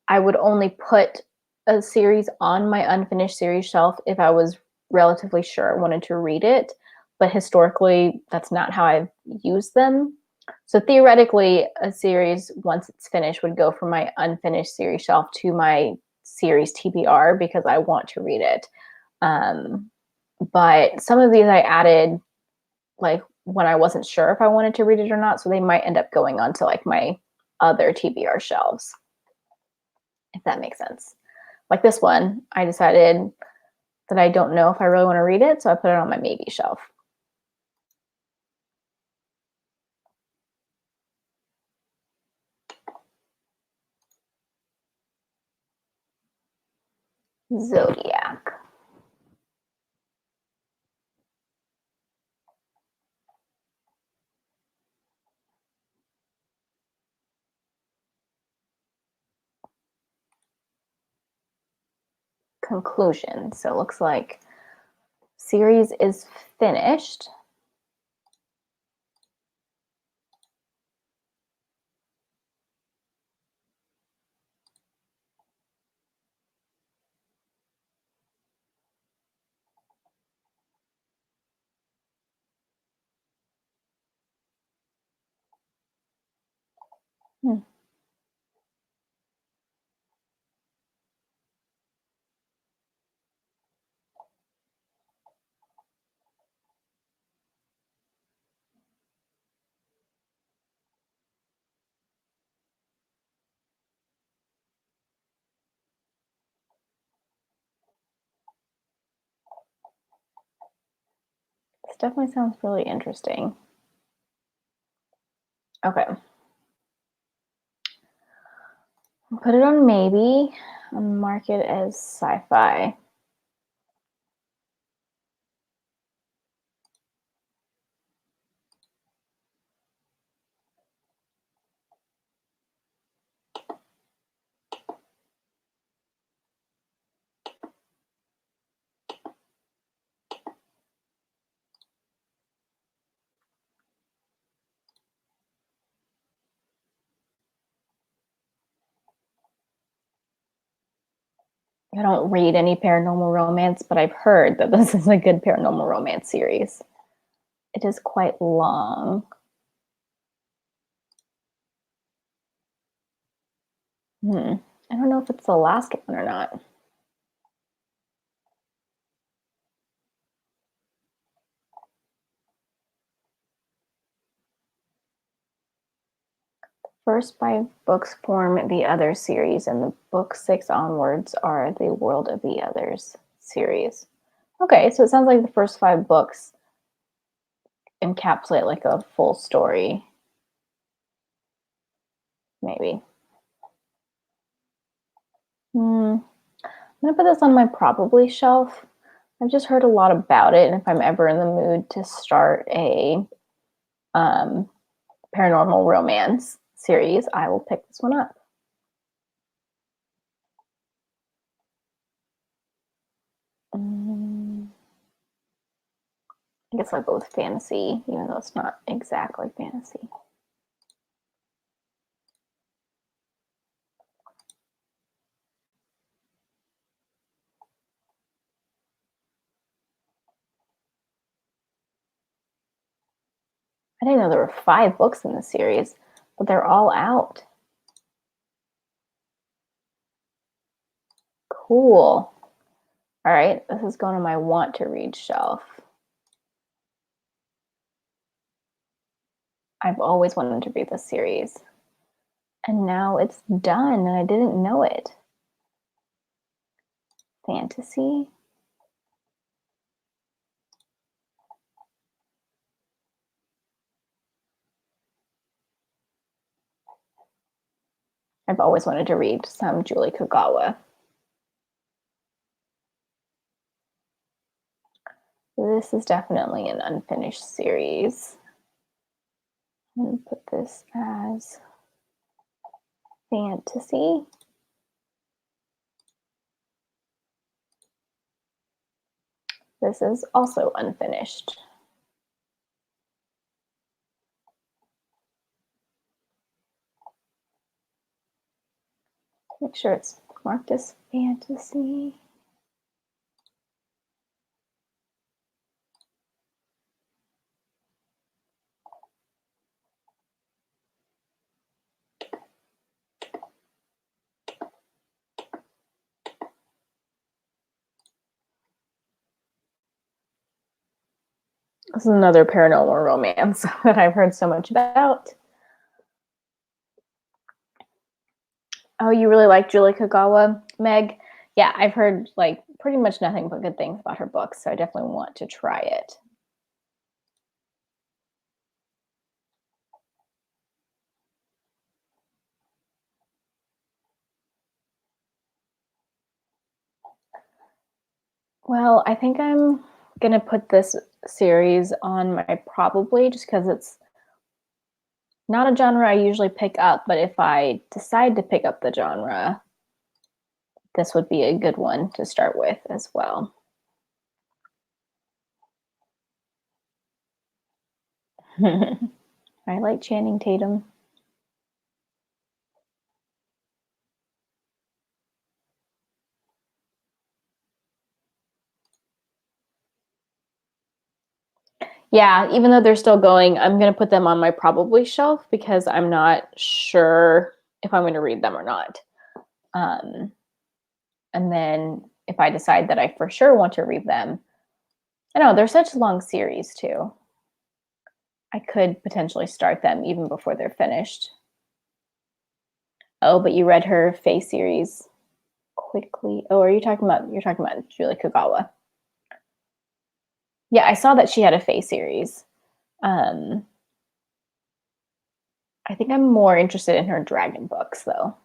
I would only put a series on my unfinished series shelf if I was relatively sure I wanted to read it. But historically, that's not how I've used them. So theoretically, a series, once it's finished, would go from my unfinished series shelf to my series TBR because I want to read it. But some of these I added like when I wasn't sure if I wanted to read it or not. So they might end up going onto like my other TBR shelves, if that makes sense. Like this one, I decided that I don't know if I really want to read it, so I put it on my maybe shelf. Zodiac. Conclusion. So it looks like series is finished. Hmm. This definitely sounds really interesting. Okay. Put it on maybe. Mark it as sci-fi. I don't read any paranormal romance, but I've heard that this is a good paranormal romance series. It is quite long. Hmm. I don't know if it's the last one or not. First 5 books form the Other series, and the book 6 onwards are the World of the Others series. Okay, so it sounds like the first 5 books encapsulate like a full story, maybe. Hmm. I'm gonna put this on my probably shelf. I've just heard a lot about it, and if I'm ever in the mood to start a um, paranormal romance series, I will pick this one up. I guess I'll go with fantasy, even though it's not exactly fantasy. I didn't know there were 5 books in the series, but they're all out. Cool. All right, this is going to my want to read shelf. I've always wanted to read this series, and now it's done, and I didn't know it. Fantasy. I've always wanted to read some Julie Kagawa. This is definitely an unfinished series. I'm going to put this as fantasy. This is also unfinished. Make sure it's marked as fantasy. This is another paranormal romance that I've heard so much about. Oh, you really like Julie Kagawa, Meg? Yeah, I've heard like pretty much nothing but good things about her books, so I definitely want to try it. Well, I think I'm gonna put this series on my probably just because it's not a genre I usually pick up, but if I decide to pick up the genre, this would be a good one to start with as well. I like Channing Tatum. Yeah, even though they're still going, I'm going to put them on my probably shelf because I'm not sure if I'm going to read them or not. Um, and then if I decide that I for sure want to read them, I know they're such long series too. I could potentially start them even before they're finished. Oh, but you read her Fae series quickly. Oh, are you talking about you're talking about Julie Kagawa? Yeah, I saw that she had a Fae series. Um, I think I'm more interested in her dragon books though.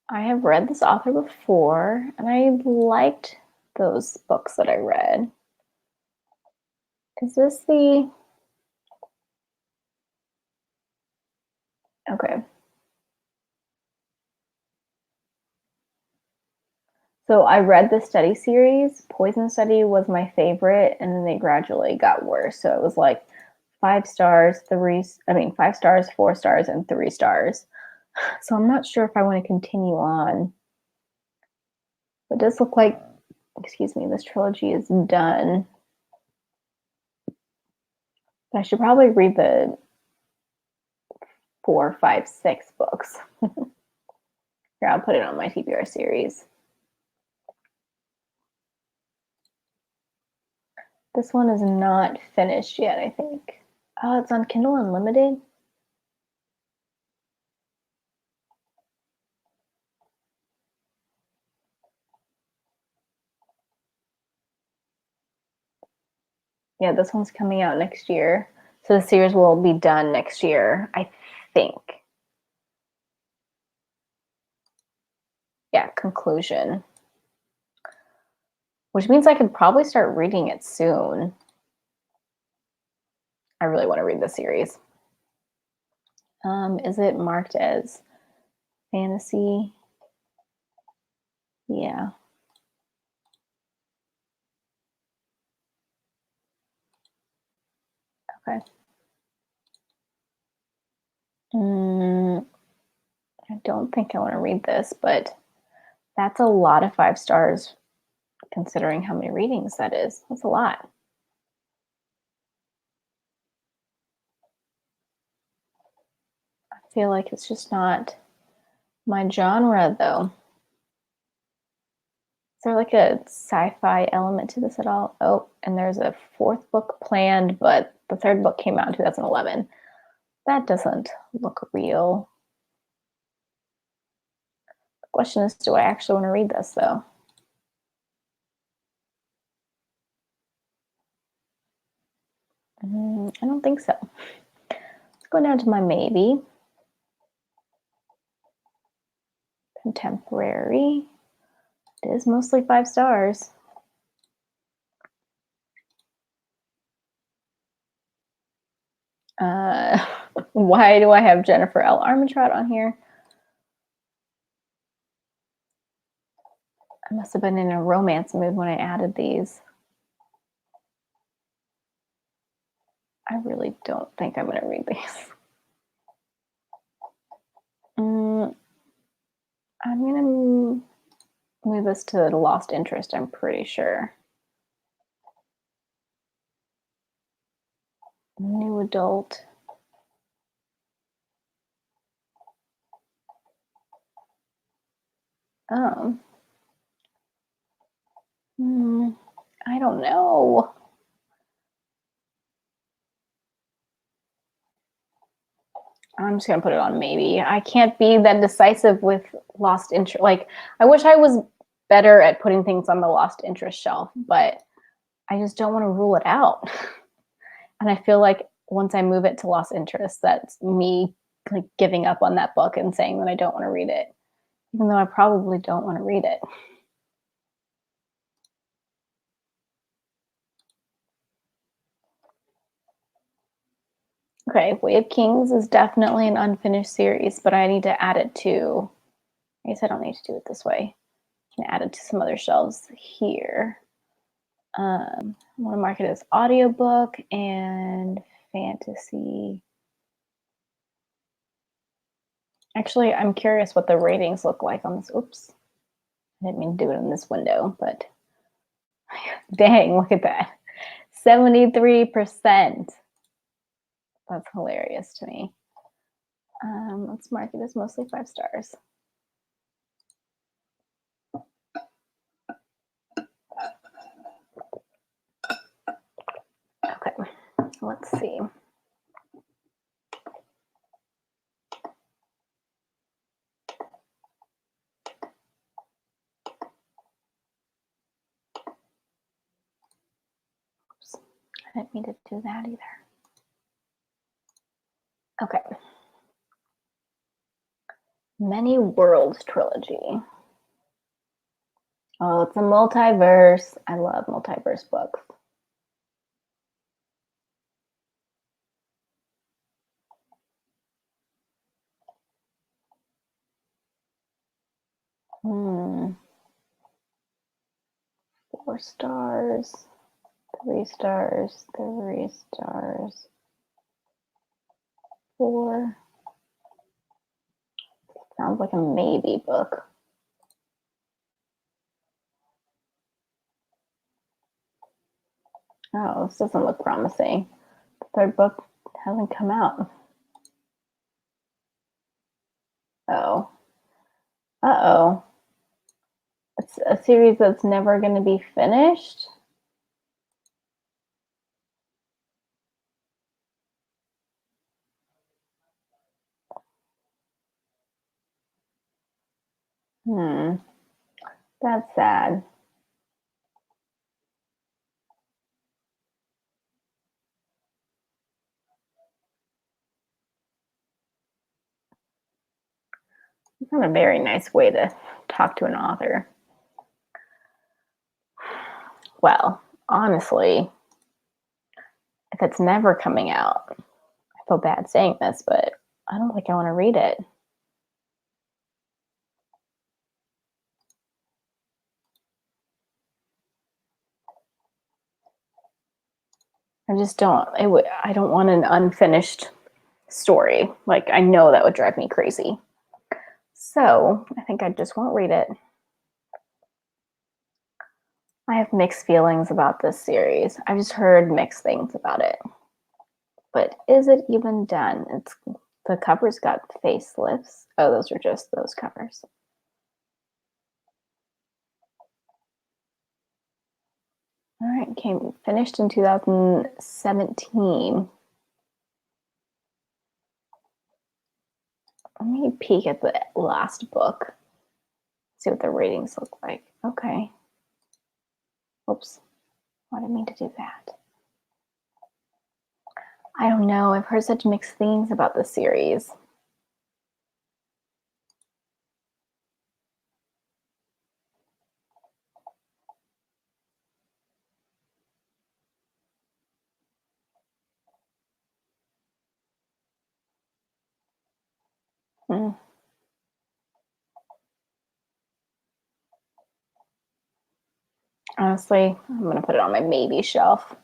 I have read this author before, and I liked those books that I read. Is this the... Okay. So I read the study series. Poison Study was my favorite, and then they gradually got worse. So it was like 5 stars, 5 stars, 4 stars, and 3 stars. So I'm not sure if I want to continue on. It does look like, excuse me, this trilogy is done. I should probably read the 4, 5, 6 books. Here, I'll put it on my TBR series. This one is not finished yet, I think. Oh, it's on Kindle Unlimited? Yeah, this one's coming out next year. So the series will be done next year, I think. Yeah, conclusion. Which means I could probably start reading it soon. I really want to read the series. Is it marked as fantasy? Yeah. Okay. I don't think I want to read this, but that's a lot of 5 stars considering how many readings that is. That's a lot. I feel like it's just not my genre, though. Is there like a sci-fi element to this at all? Oh, and there's a 4th book planned, but the 3rd book came out in 2011. That doesn't look real. The question is, do I actually want to read this, though? I don't think so. Let's go down to my maybe. Contemporary. It is mostly 5 stars. Why do I have Jennifer L. Armentrout on here? I must have been in a romance mood when I added these. I really don't think I'm going to read these. I'm going to move this to Lost Interest, I'm pretty sure. New adult. Oh. I don't know. I'm just gonna put it on maybe. I can't be that decisive with Lost Interest. Like, I wish I was better at putting things on the Lost Interest shelf, but I just don't want to rule it out. And I feel like once I move it to Lost Interest, that's me like giving up on that book and saying that I don't want to read it, even though I probably don't want to read it. Okay, Way of Kings is definitely an unfinished series, but I need to add it to... I guess I don't need to do it this way. can add it to some other shelves here. I want to mark it as audiobook and fantasy. Actually, I'm curious what the ratings look like on this. Oops. I didn't mean to do it in this window, but dang, look at that. 73%. That's hilarious to me. Let's mark it as mostly 5 stars. Okay, let's see. Oops, I didn't mean to do that either. Okay. Many Worlds trilogy. Oh, it's a multiverse. I love multiverse books. Hmm. 4 stars, 3 stars, 3 stars, 4. Sounds like a maybe book. Oh, this doesn't look promising. The 3rd book hasn't come out. Oh. Uh-oh. It's a series that's never going to be finished? That's sad. It's not a very nice way to talk to an author. Well, honestly, if it's never coming out, I feel bad saying this, but I don't think I want to read it. I just don't. I don't want an unfinished story. Like, I know that would drive me crazy. So I think I just won't read it. I have mixed feelings about this series. I've just heard mixed things about it. But is it even done? The covers got facelifts. Oh, those are just those covers. All right, finished in 2017. Let me peek at the last book. See what the ratings look like. Okay. Oops. I didn't mean to do that. I don't know. I've heard such mixed things about this series. Honestly, I'm going to put it on my maybe shelf.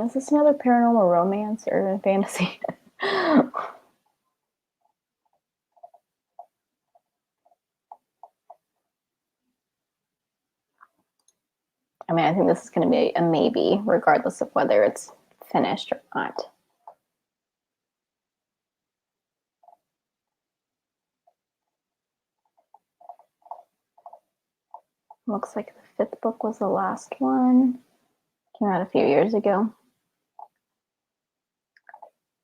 Is this another paranormal romance or fantasy? I mean, I think this is going to be a maybe, regardless of whether it's finished or not. Looks like the 5th book was the last one. Came out a few years ago.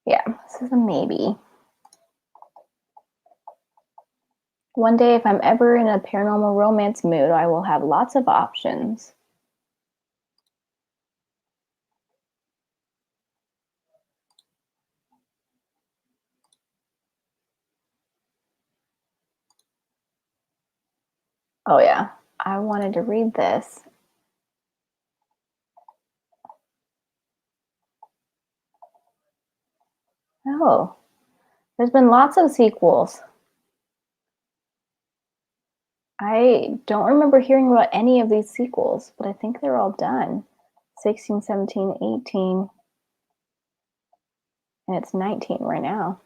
Yeah, this is a maybe. One day, if I'm ever in a paranormal romance mood, I will have lots of options. Oh yeah, I wanted to read this. Oh, there's been lots of sequels. I don't remember hearing about any of these sequels, but I think they're all done. 16, 17, 18, and it's 19 right now.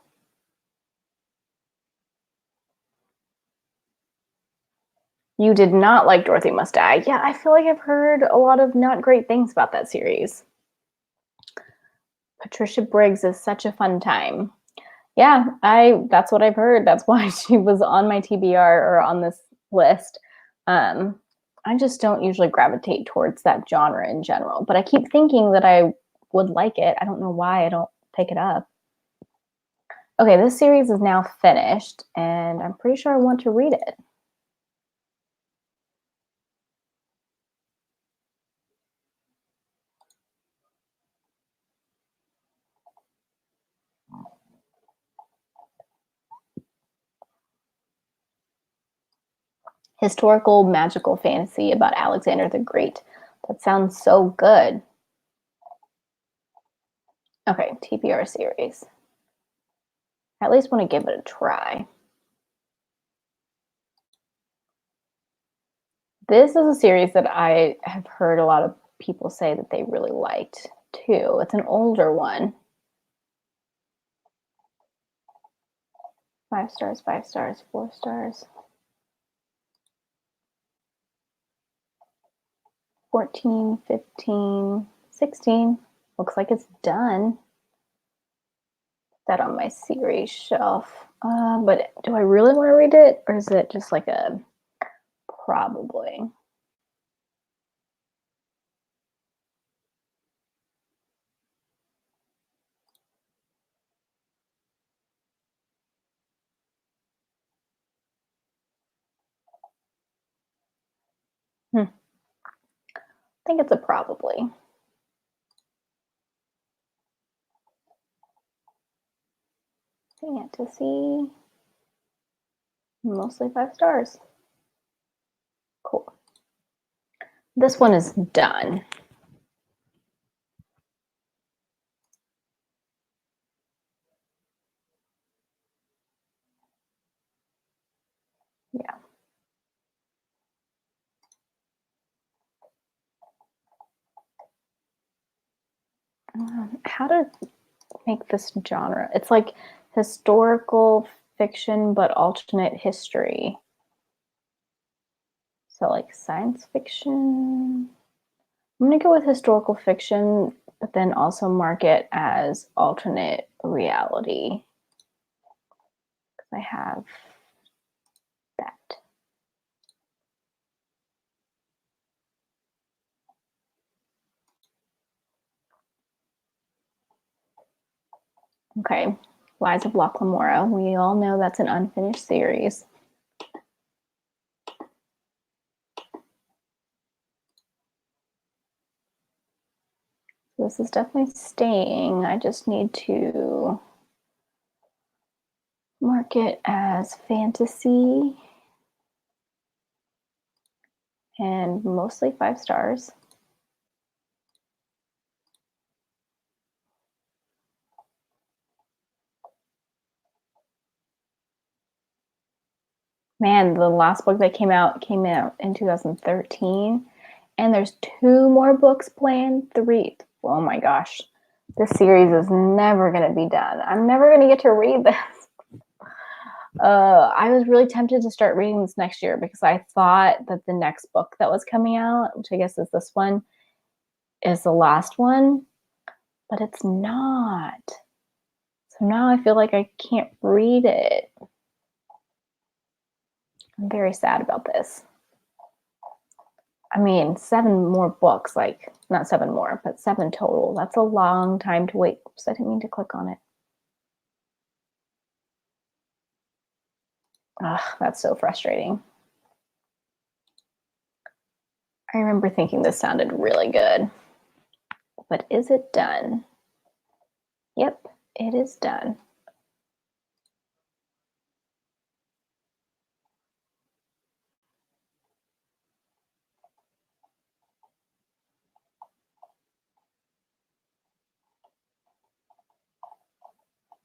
You did not like Dorothy Must Die. Yeah, I feel like I've heard a lot of not great things about that series. Patricia Briggs is such a fun time. Yeah, that's what I've heard. That's why she was on my TBR or on this list. I just don't usually gravitate towards that genre in general, but I keep thinking that I would like it. I don't know why I don't pick it up. Okay, this series is now finished, and I'm pretty sure I want to read it. Historical magical fantasy about Alexander the Great. That sounds so good. Okay, TBR series. I at least want to give it a try. This is a series that I have heard a lot of people say that they really liked too. It's an older one. 5 stars, 5 stars, 4 stars. 14, 15, 16. Looks like it's done. Put that on my series shelf. But do I really want to read it, or is it just like a probably? I think it's a probably. Fantasy. Mostly 5 stars. Cool. This one is done. Yeah. How to make this genre? It's like historical fiction, but alternate history. So, like science fiction. I'm going to go with historical fiction, but then also mark it as alternate reality. I have that. Okay, Lies of Locke Lamora. We all know that's an unfinished series. This is definitely staying. I just need to mark it as fantasy and mostly 5 stars. Man, the last book that came out in 2013, and there's 2 more books planned. 3. Oh my gosh. This series is never going to be done. I'm never going to get to read this. I was really tempted to start reading this next year because I thought that the next book that was coming out, which I guess is this one, is the last one, but it's not. So now I feel like I can't read it. I'm very sad about this. I mean, 7 more books, like not 7 more, but 7 total. That's a long time to wait. Oops, I didn't mean to click on it. Ugh, that's so frustrating. I remember thinking this sounded really good. But is it done? Yep, it is done.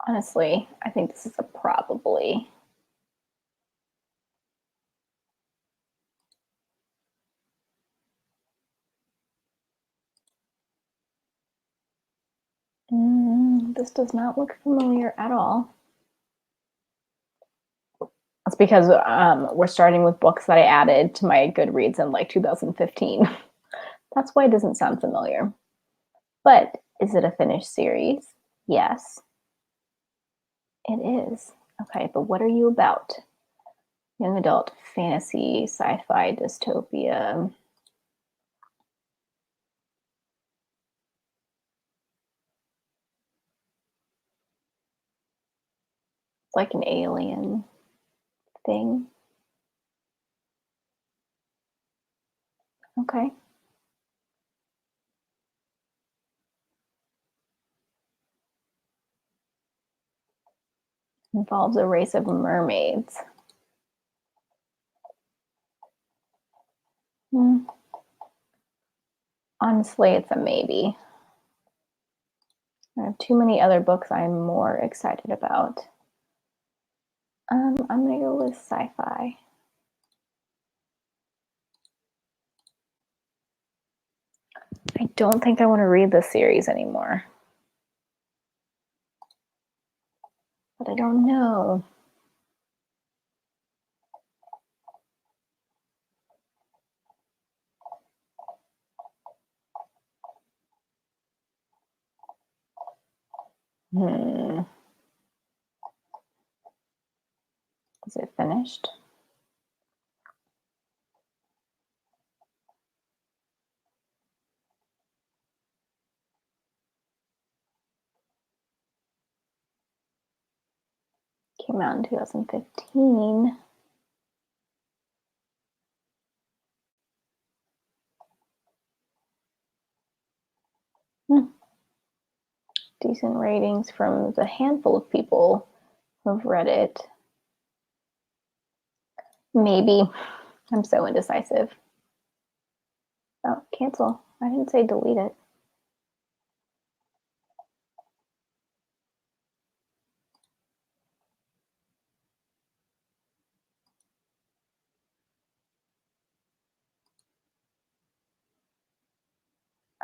Honestly, I think this is a probably. This does not look familiar at all. It's because we're starting with books that I added to my Goodreads in like 2015. That's why it doesn't sound familiar. But is it a finished series? Yes, it is. Okay, but what are you about? Young adult fantasy, sci-fi, dystopia. It's like an alien thing. Okay. Involves a race of mermaids. Honestly, it's a maybe. I have too many other books I'm more excited about. I'm gonna go with sci-fi. I don't think I want to read this series anymore. But I don't know. Is it finished? Came out in 2015. Decent ratings from the handful of people who've read it. Maybe. I'm so indecisive. Oh, cancel. I didn't say delete it.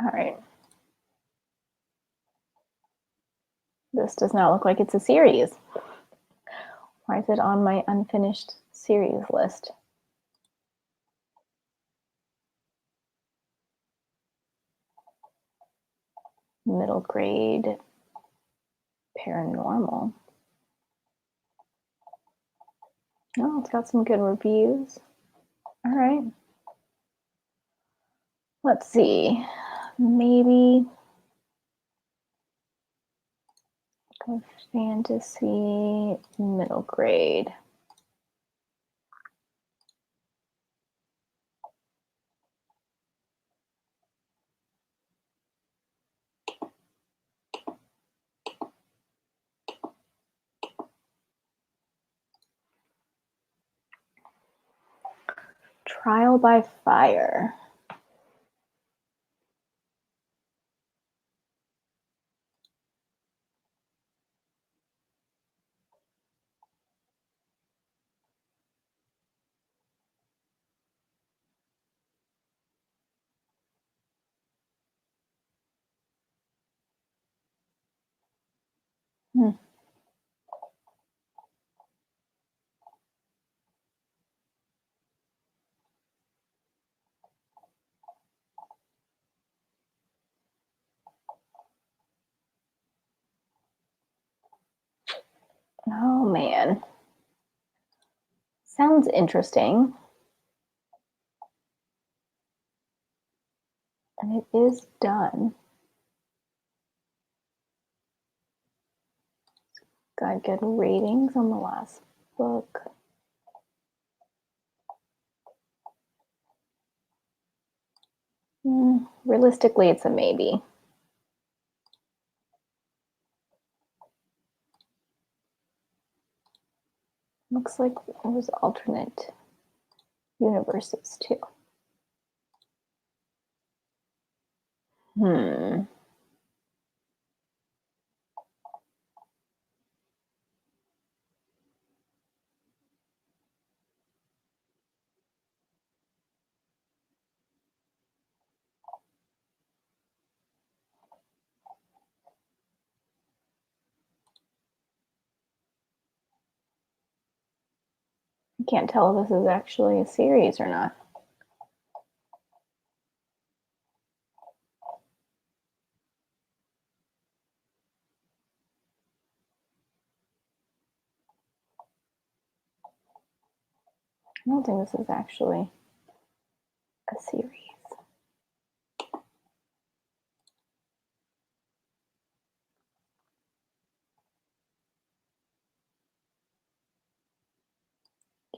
All right. This does not look like it's a series. Why is it on my unfinished series list? Middle grade paranormal. Oh, it's got some good reviews. All right. Let's see. Maybe fantasy middle grade. Trial by Fire. Oh man. Sounds interesting. And it is done. Got good ratings on the last book. Realistically, it's a maybe. Looks like it was alternate universes too. I can't tell if this is actually a series or not. I don't think this is actually a series.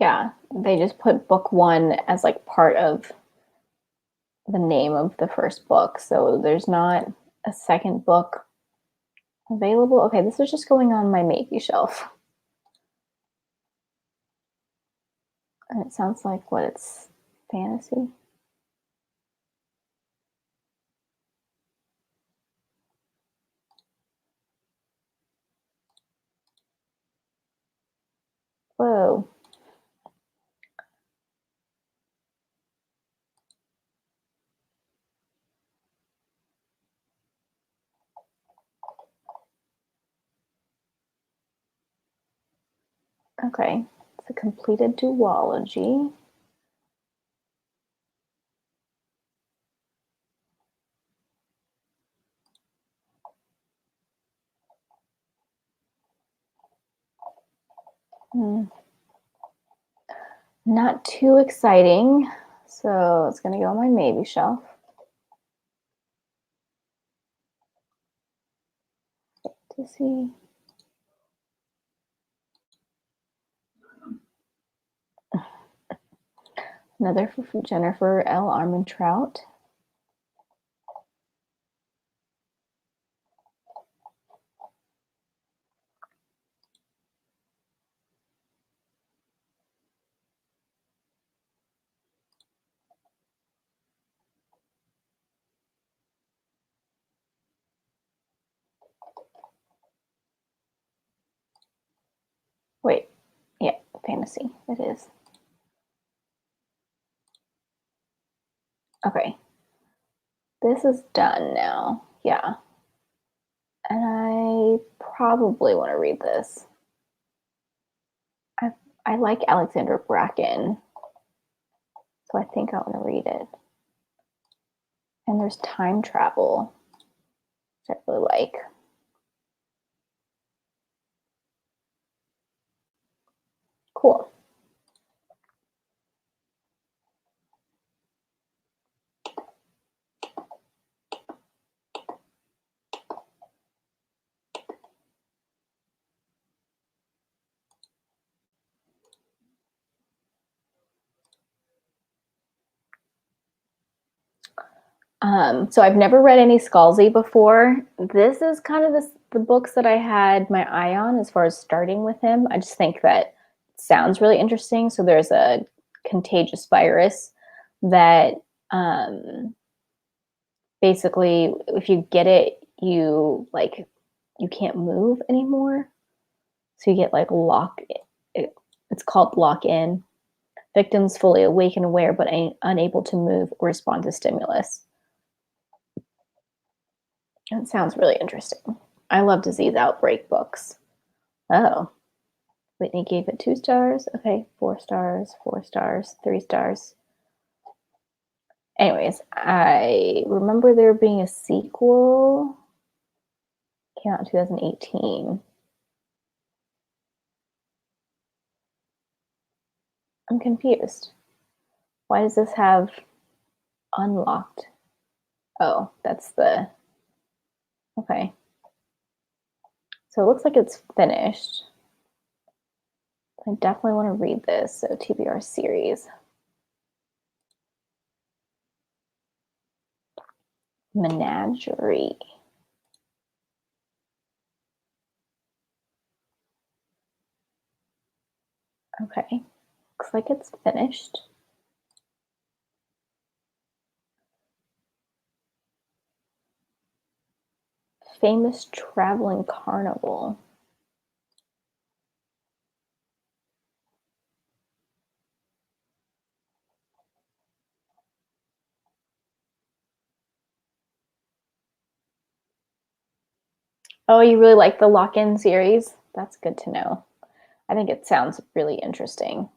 Yeah, they just put book one as like part of the name of the first book. So there's not a second book available. Okay, this is just going on my maybe shelf. And it sounds like what, it's fantasy? Whoa. Okay, it's a completed duology. Not too exciting, so it's gonna go on my maybe shelf. To see. Another from Jennifer L. Armentrout. Wait, yeah, fantasy, it is. Okay, this is done now, yeah. And I probably want to read this. I like Alexander Bracken, so I think I want to read it. And there's time travel, which I really like. Cool. So I've never read any Scalzi before. This is kind of the books that I had my eye on as far as starting with him. I just think that it sounds really interesting. So there's a contagious virus that basically, if you get it, you can't move anymore. So you get like it's called lock in. Victims fully awake and aware, but unable to move or respond to stimulus. It sounds really interesting. I love disease outbreak books. Oh, Whitney gave it 2 stars. Okay, 4 stars, 4 stars, 3 stars. Anyways, I remember there being a sequel. Came out in 2018. I'm confused. Why does this have unlocked? Oh, that's the. Okay. So it looks like it's finished. I definitely want to read this. So TBR series. Menagerie. Okay. Looks like it's finished. Famous traveling carnival. Oh, you really like the lock-in series? That's good to know. I think it sounds really interesting.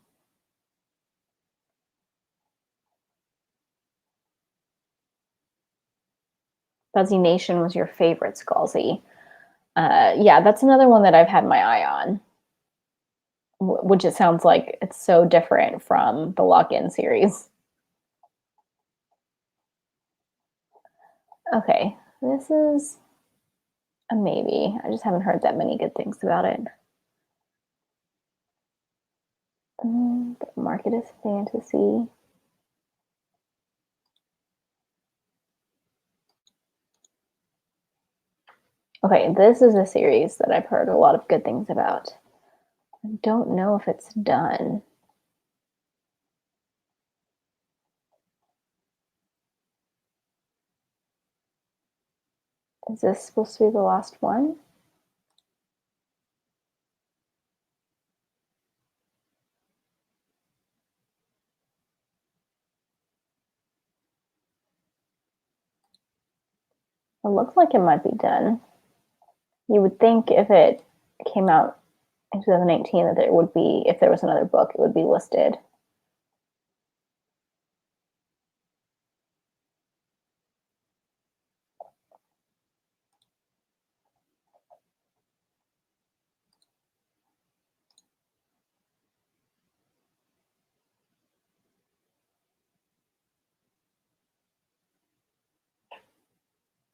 Fuzzy Nation was your favorite, Scalzi. Yeah, that's another one that I've had my eye on, which it sounds like it's so different from the Lock-In series. Okay, this is a maybe. I just haven't heard that many good things about it. The market is fantasy. Okay, this is a series that I've heard a lot of good things about. I don't know if it's done. Is this supposed to be the last one? It looks like it might be done. You would think if it came out in 2018 that it would be, if there was another book, it would be listed.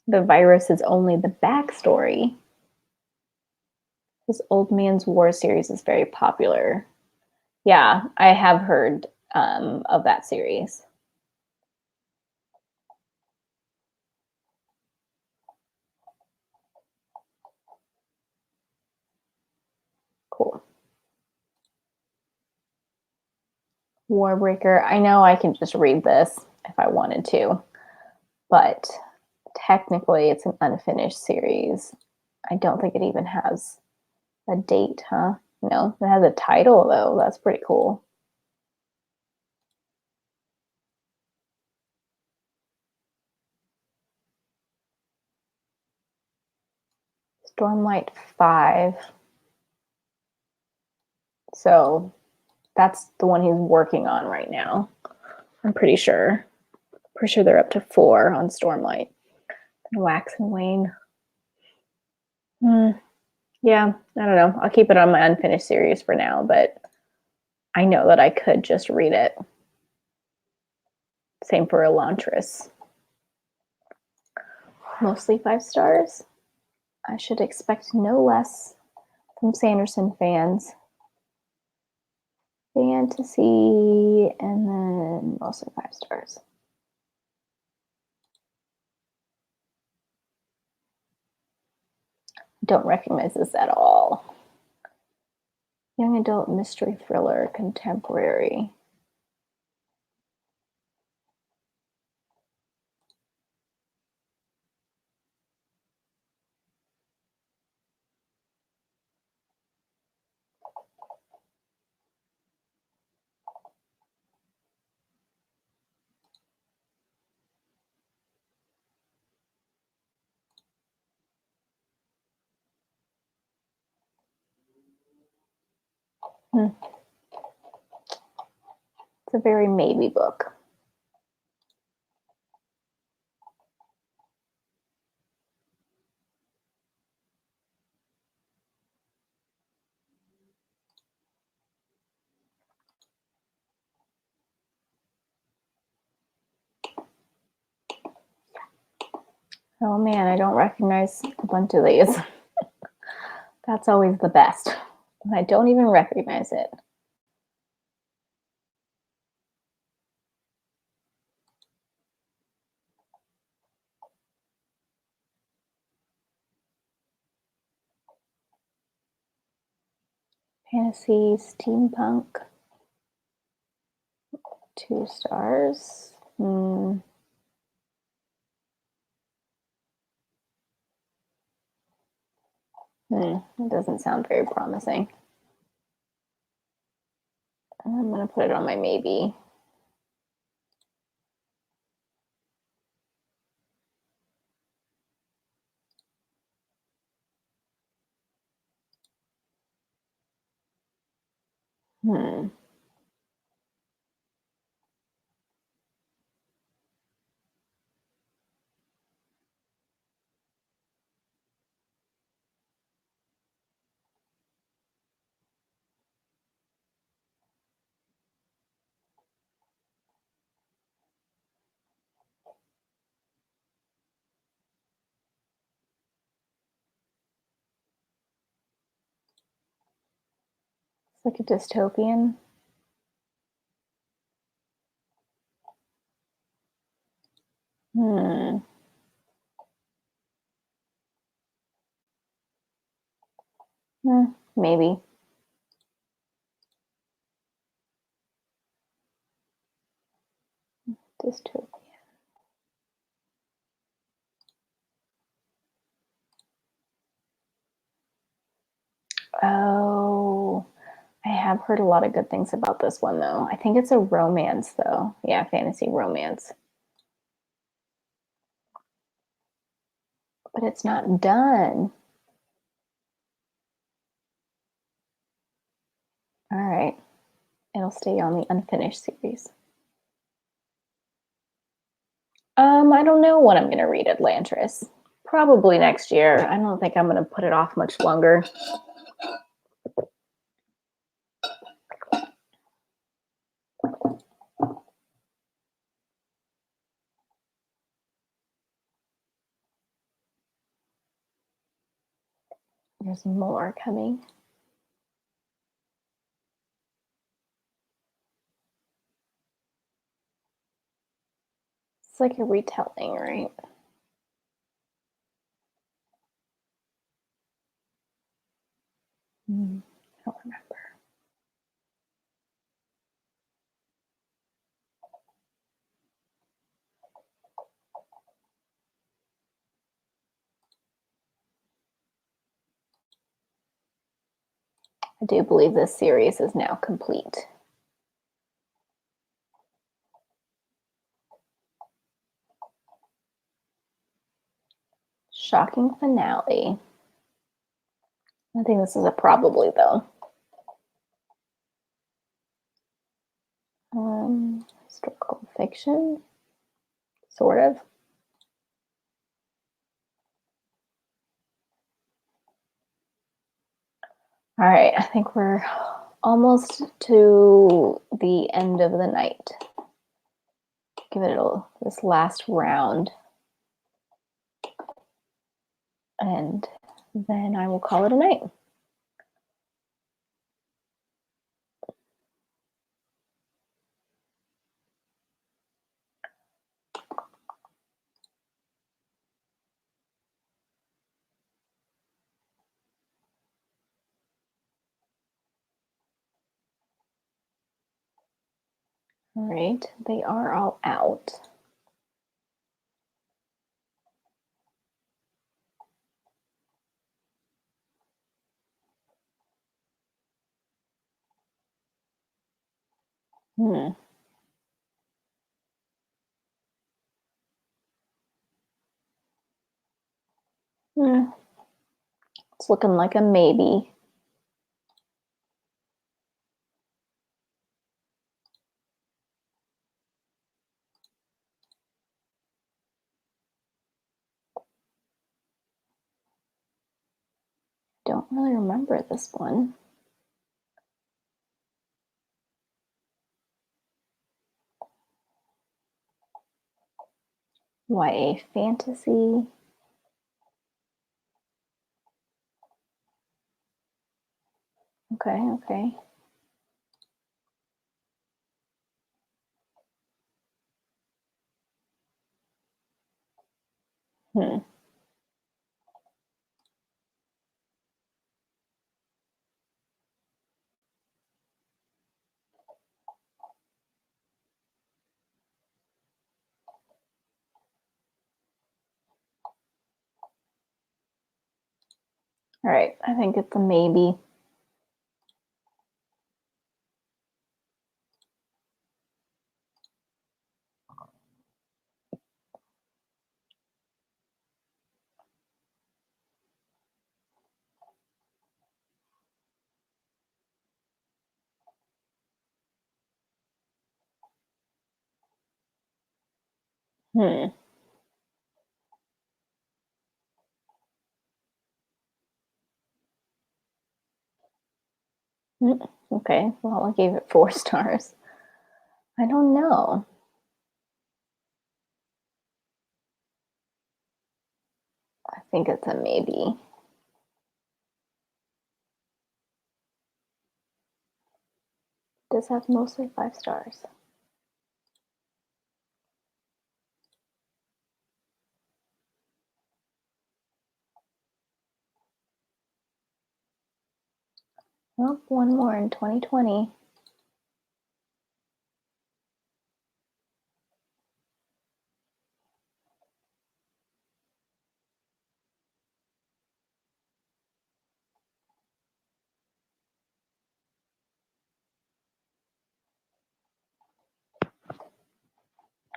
The virus is only the backstory. This Old Man's War series is very popular. Yeah, I have heard of that series. Cool. Warbreaker. I know I can just read this if I wanted to, but technically it's an unfinished series. I don't think it even has a date, huh? No, it has a title though. That's pretty cool. Stormlight 5. So that's the one he's working on right now. I'm pretty sure. Pretty sure they're up to 4 on Stormlight. And Wax and Wane. Yeah, I don't know. I'll keep it on my unfinished series for now, but I know that I could just read it. Same for Elantris. Mostly 5 stars. I should expect no less from Sanderson fans. Fantasy, and then mostly 5 stars. Don't recognize this at all. Young adult mystery thriller, contemporary. It's a very maybe book. Oh man, I don't recognize a bunch of these. That's always the best. And I don't even recognize it. Fantasy, steampunk. 2 stars. It doesn't sound very promising. I'm going to put it on my maybe. It's like a dystopian. Maybe. Dystopia. Oh, I have heard a lot of good things about this one, though. I think it's a romance, though. Yeah, fantasy romance. But it's not done. All right. It'll stay on the unfinished series. I don't know when I'm going to read Atlantis. Probably next year. I don't think I'm going to put it off much longer. There's more coming. It's like a retelling, right? I don't remember. I do believe this series is now complete. Shocking finale. I think this is a probably, though. Historical fiction, sort of. All right, I think we're almost to the end of the night. Give it this last round. And then I will call it a night. All right, they are all out. It's looking like a maybe. Don't really remember this one. YA fantasy. Okay, okay. All right, I think it's a maybe. Okay, well, I gave it 4 stars. I don't know. I think it's a maybe. does have mostly 5 stars. Well, one more in 2020.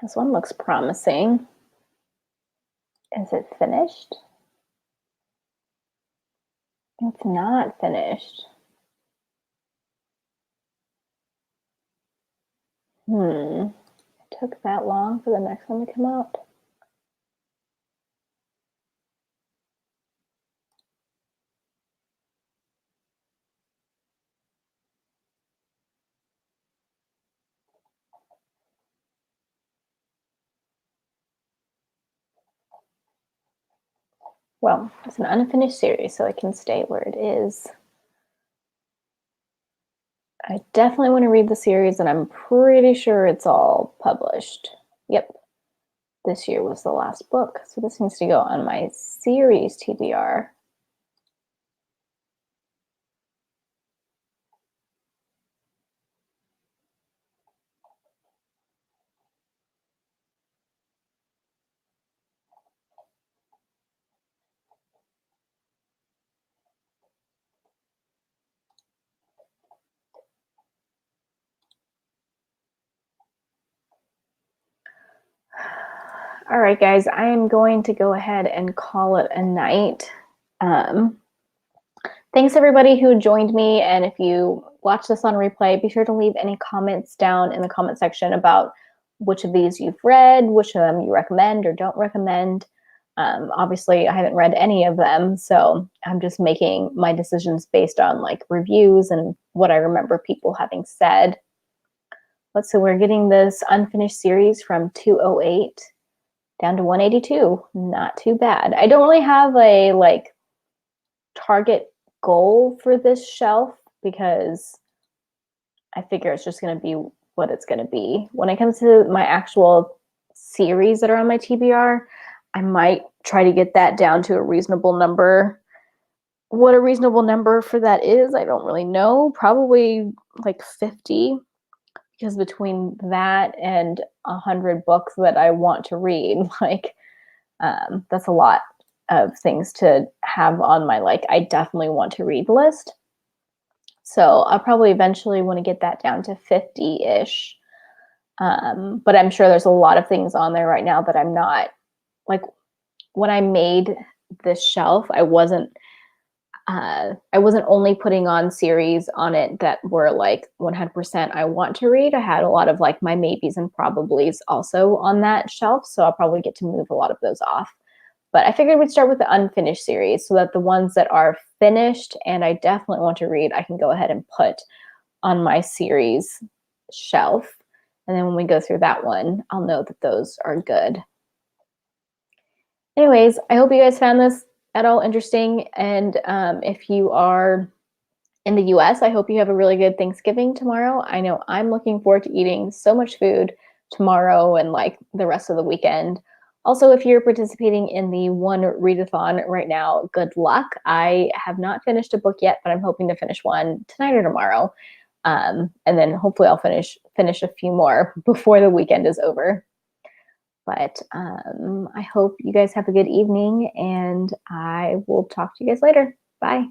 This one looks promising. Is it finished? It's not finished. It took that long for the next one to come out. Well, it's an unfinished series, so it can stay where it is. I definitely want to read the series, and I'm pretty sure it's all published. Yep. This year was the last book, so this needs to go on my series TBR. All right, guys, I am going to go ahead and call it a night. Thanks everybody who joined me, and if you watch this on replay, be sure to leave any comments down in the comment section about which of these you've read, which of them you recommend or don't recommend. Obviously, I haven't read any of them, so I'm just making my decisions based on like reviews and what I remember people having said. Let's see, we're getting this unfinished series from 208 down to 182. Not too bad. I don't really have a like target goal for this shelf because I figure it's just going to be what it's going to be. When it comes to my actual series that are on my TBR, I might try to get that down to a reasonable number. What a reasonable number for that is, I don't really know. Probably like 50, because between that and 100 books that I want to read, like that's a lot of things to have on my like I definitely want to read list. So I'll probably eventually want to get that down to 50-ish. But I'm sure there's a lot of things on there right now that I'm not like. When I made this shelf, I wasn't only putting on series on it that were like 100% I want to read. I had a lot of like my maybes and probablys also on that shelf, so I'll probably get to move a lot of those off. But I figured we'd start with the unfinished series so that the ones that are finished and I definitely want to read, I can go ahead and put on my series shelf. And then when we go through that one, I'll know that those are good. Anyways, I hope you guys found this at all interesting. And if you are in the US, I hope you have a really good Thanksgiving tomorrow. I know I'm looking forward to eating so much food tomorrow and like the rest of the weekend. Also, if you're participating in the one readathon right now, good luck. I have not finished a book yet, but I'm hoping to finish one tonight or tomorrow. And then hopefully I'll finish a few more before the weekend is over. But I hope you guys have a good evening, and I will talk to you guys later. Bye.